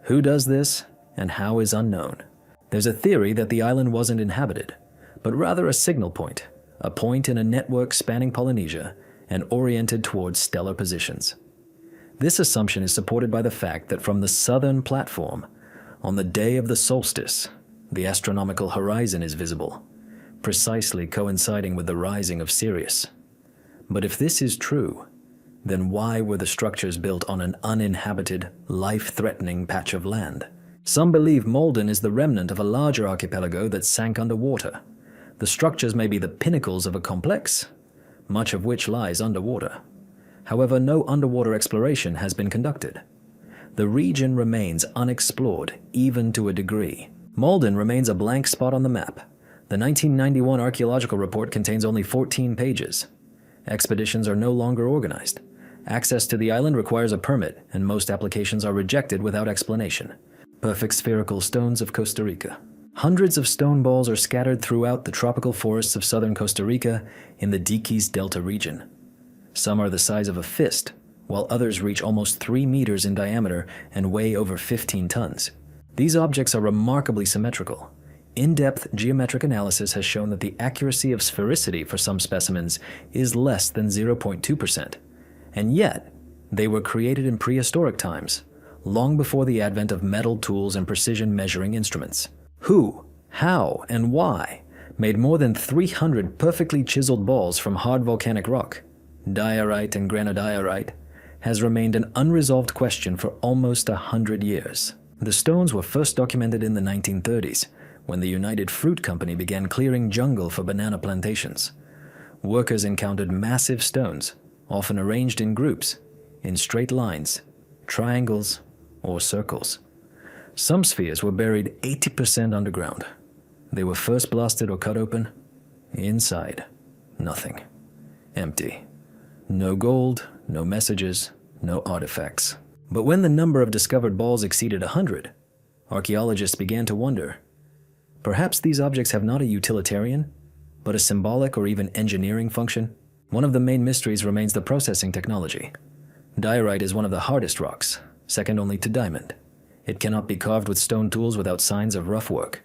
Who does this and how is unknown. There's a theory that the island wasn't inhabited, but rather a signal point, a point in a network spanning Polynesia and oriented towards stellar positions. This assumption is supported by the fact that from the southern platform, on the day of the solstice, the astronomical horizon is visible, precisely coinciding with the rising of Sirius. But if this is true, then why were the structures built on an uninhabited, life-threatening patch of land? Some believe Malden is the remnant of a larger archipelago that sank underwater. The structures may be the pinnacles of a complex, much of which lies underwater. However, no underwater exploration has been conducted. The region remains unexplored, even to a degree. Malden remains a blank spot on the map. The 1991 archaeological report contains only 14 pages. Expeditions are no longer organized. Access to the island requires a permit, and most applications are rejected without explanation. Perfect spherical stones of Costa Rica. Hundreds of stone balls are scattered throughout the tropical forests of southern Costa Rica in the Diquis Delta region. Some are the size of a fist, while others reach almost 3 meters in diameter and weigh over 15 tons. These objects are remarkably symmetrical. In-depth geometric analysis has shown that the accuracy of sphericity for some specimens is less than 0.2%, and yet they were created in prehistoric times, long before the advent of metal tools and precision measuring instruments. Who, how, and why made more than 300 perfectly chiseled balls from hard volcanic rock, diorite and granodiorite, has remained an unresolved question for almost 100 years. The stones were first documented in the 1930s, when the United Fruit Company began clearing jungle for banana plantations. Workers encountered massive stones, often arranged in groups, in straight lines, triangles, or circles. Some spheres were buried 80% underground. They were first blasted or cut open. Inside, nothing. Empty. No gold, no messages, no artifacts. But when the number of discovered balls exceeded 100, archaeologists began to wonder, perhaps these objects have not a utilitarian, but a symbolic or even engineering function? One of the main mysteries remains the processing technology. Diorite is one of the hardest rocks, second only to diamond. It cannot be carved with stone tools without signs of rough work.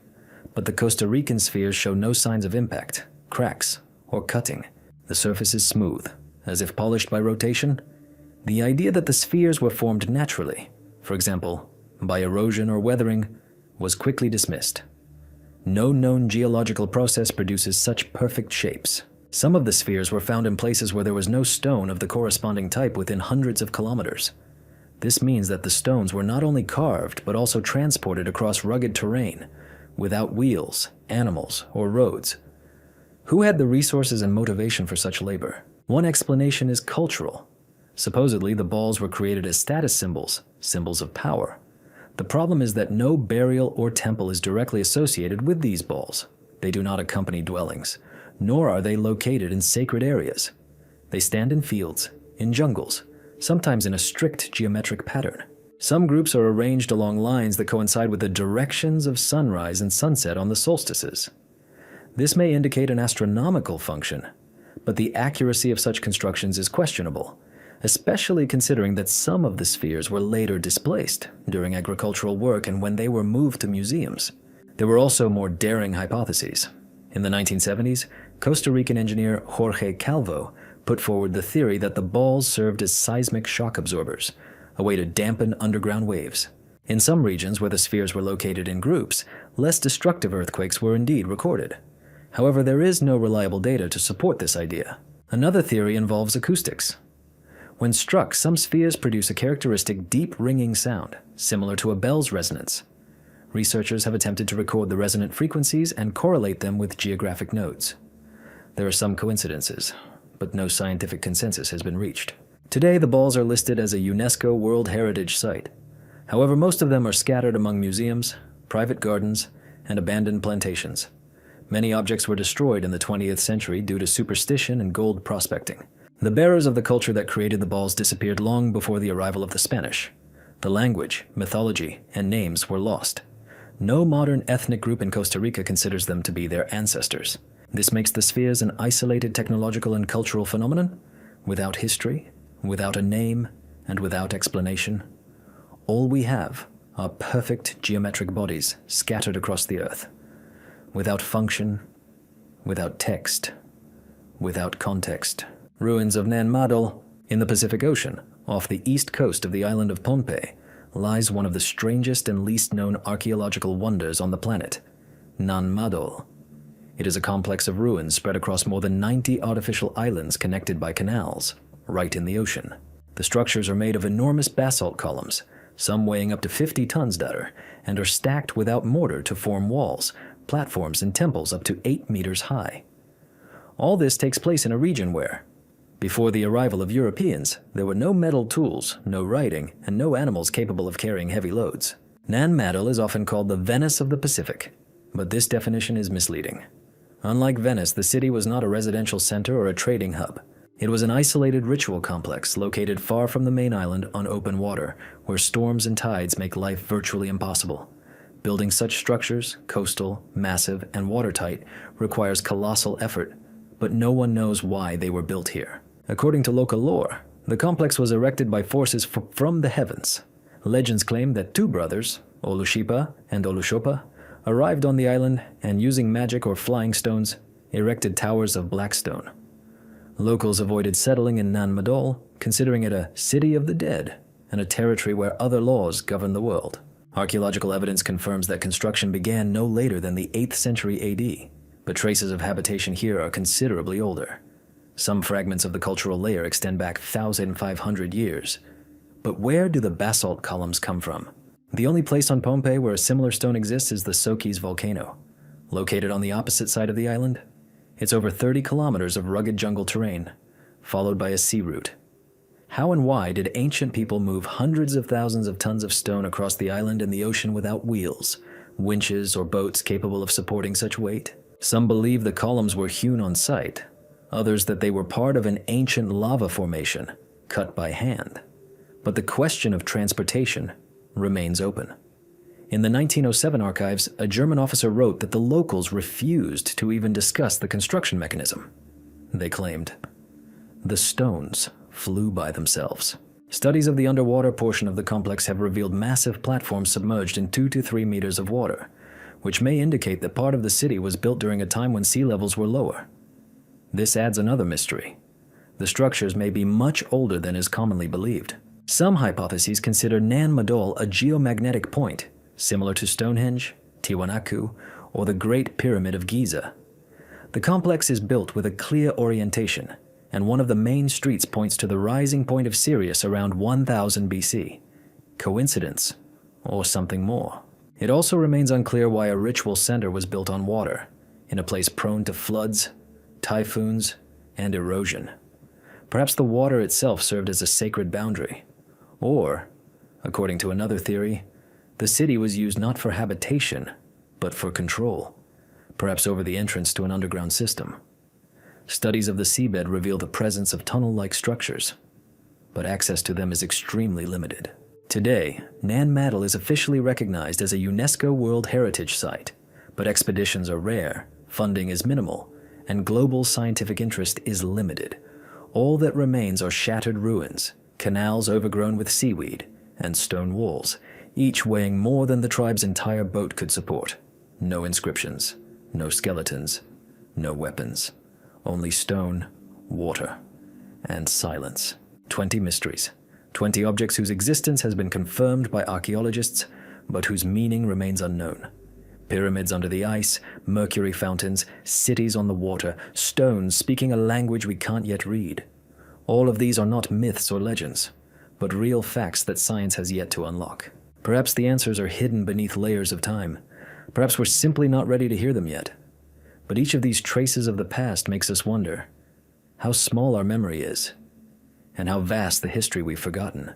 But the Costa Rican spheres show no signs of impact, cracks, or cutting. The surface is smooth, as if polished by rotation. The idea that the spheres were formed naturally, for example, by erosion or weathering, was quickly dismissed. No known geological process produces such perfect shapes. Some of the spheres were found in places where there was no stone of the corresponding type within hundreds of kilometers. This means that the stones were not only carved, but also transported across rugged terrain, without wheels, animals, or roads. Who had the resources and motivation for such labor? One explanation is cultural. Supposedly, the balls were created as status symbols, symbols of power. The problem is that no burial or temple is directly associated with these balls. They do not accompany dwellings, nor are they located in sacred areas. They stand in fields, in jungles, sometimes in a strict geometric pattern. Some groups are arranged along lines that coincide with the directions of sunrise and sunset on the solstices. This may indicate an astronomical function, but the accuracy of such constructions is questionable, especially considering that some of the spheres were later displaced during agricultural work and when they were moved to museums. There were also more daring hypotheses. In the 1970s, Costa Rican engineer Jorge Calvo put forward the theory that the balls served as seismic shock absorbers, a way to dampen underground waves. In some regions where the spheres were located in groups, less destructive earthquakes were indeed recorded. However, there is no reliable data to support this idea. Another theory involves acoustics. When struck, some spheres produce a characteristic deep ringing sound, similar to a bell's resonance. Researchers have attempted to record the resonant frequencies and correlate them with geographic nodes. There are some coincidences, but no scientific consensus has been reached. Today, the balls are listed as a UNESCO World Heritage Site. However, most of them are scattered among museums, private gardens, and abandoned plantations. Many objects were destroyed in the 20th century due to superstition and gold prospecting. The bearers of the culture that created the balls disappeared long before the arrival of the Spanish. The language, mythology, and names were lost. No modern ethnic group in Costa Rica considers them to be their ancestors. This makes the spheres an isolated technological and cultural phenomenon, without history, without a name, and without explanation. All we have are perfect geometric bodies scattered across the earth, without function, without text, without context. Ruins of Nan Madol in the Pacific Ocean, off the east coast of the island of Pohnpei, lies one of the strangest and least known archaeological wonders on the planet, Nan Madol. It is a complex of ruins spread across more than 90 artificial islands connected by canals, right in the ocean. The structures are made of enormous basalt columns, some weighing up to 50 tons, and are stacked without mortar to form walls, platforms, and temples up to 8 meters high. All this takes place in a region where, before the arrival of Europeans, there were no metal tools, no writing, and no animals capable of carrying heavy loads. Nan Madol is often called the Venice of the Pacific, but this definition is misleading. Unlike Venice, the city was not a residential center or a trading hub. It was an isolated ritual complex located far from the main island on open water, where storms and tides make life virtually impossible. Building such structures, coastal, massive, and watertight, requires colossal effort, but no one knows why they were built here. According to local lore, the complex was erected by forces from the heavens. Legends claim that two brothers, Olushipa and Olushopa, arrived on the island and, using magic or flying stones, erected towers of black stone. Locals avoided settling in Nan Madol, considering it a city of the dead and a territory where other laws govern the world. Archaeological evidence confirms that construction began no later than the 8th century AD, but traces of habitation here are considerably older. Some fragments of the cultural layer extend back 1,500 years. But where do the basalt columns come from? The only place on Pohnpei where a similar stone exists is the Sokis volcano. Located on the opposite side of the island, it's over 30 kilometers of rugged jungle terrain, followed by a sea route. How and why did ancient people move hundreds of thousands of tons of stone across the island and the ocean without wheels, winches, or boats capable of supporting such weight? Some believe the columns were hewn on site, others that they were part of an ancient lava formation, cut by hand. But the question of transportation remains open. In the 1907 archives, a German officer wrote that the locals refused to even discuss the construction mechanism. They claimed, "The stones flew by themselves." Studies of the underwater portion of the complex have revealed massive platforms submerged in 2 to 3 meters of water, which may indicate that part of the city was built during a time when sea levels were lower. This adds another mystery. The structures may be much older than is commonly believed. Some hypotheses consider Nan Madol a geomagnetic point, similar to Stonehenge, Tiwanaku, or the Great Pyramid of Giza. The complex is built with a clear orientation, and one of the main streets points to the rising point of Sirius around 1000 BC. Coincidence, or something more? It also remains unclear why a ritual center was built on water, in a place prone to floods, typhoons, and erosion. Perhaps the water itself served as a sacred boundary. Or, according to another theory, the city was used not for habitation, but for control, perhaps over the entrance to an underground system. Studies of the seabed reveal the presence of tunnel-like structures, but access to them is extremely limited. Today, Nan Madol is officially recognized as a UNESCO World Heritage Site, but expeditions are rare, funding is minimal, and global scientific interest is limited. All that remains are shattered ruins, canals overgrown with seaweed, and stone walls, each weighing more than the tribe's entire boat could support. No inscriptions, no skeletons, no weapons. Only stone, water, and silence. 20 mysteries. 20 objects whose existence has been confirmed by archaeologists, but whose meaning remains unknown. Pyramids under the ice, mercury fountains, cities on the water, stones speaking a language we can't yet read. All of these are not myths or legends, but real facts that science has yet to unlock. Perhaps the answers are hidden beneath layers of time. Perhaps we're simply not ready to hear them yet. But each of these traces of the past makes us wonder how small our memory is, and how vast the history we've forgotten.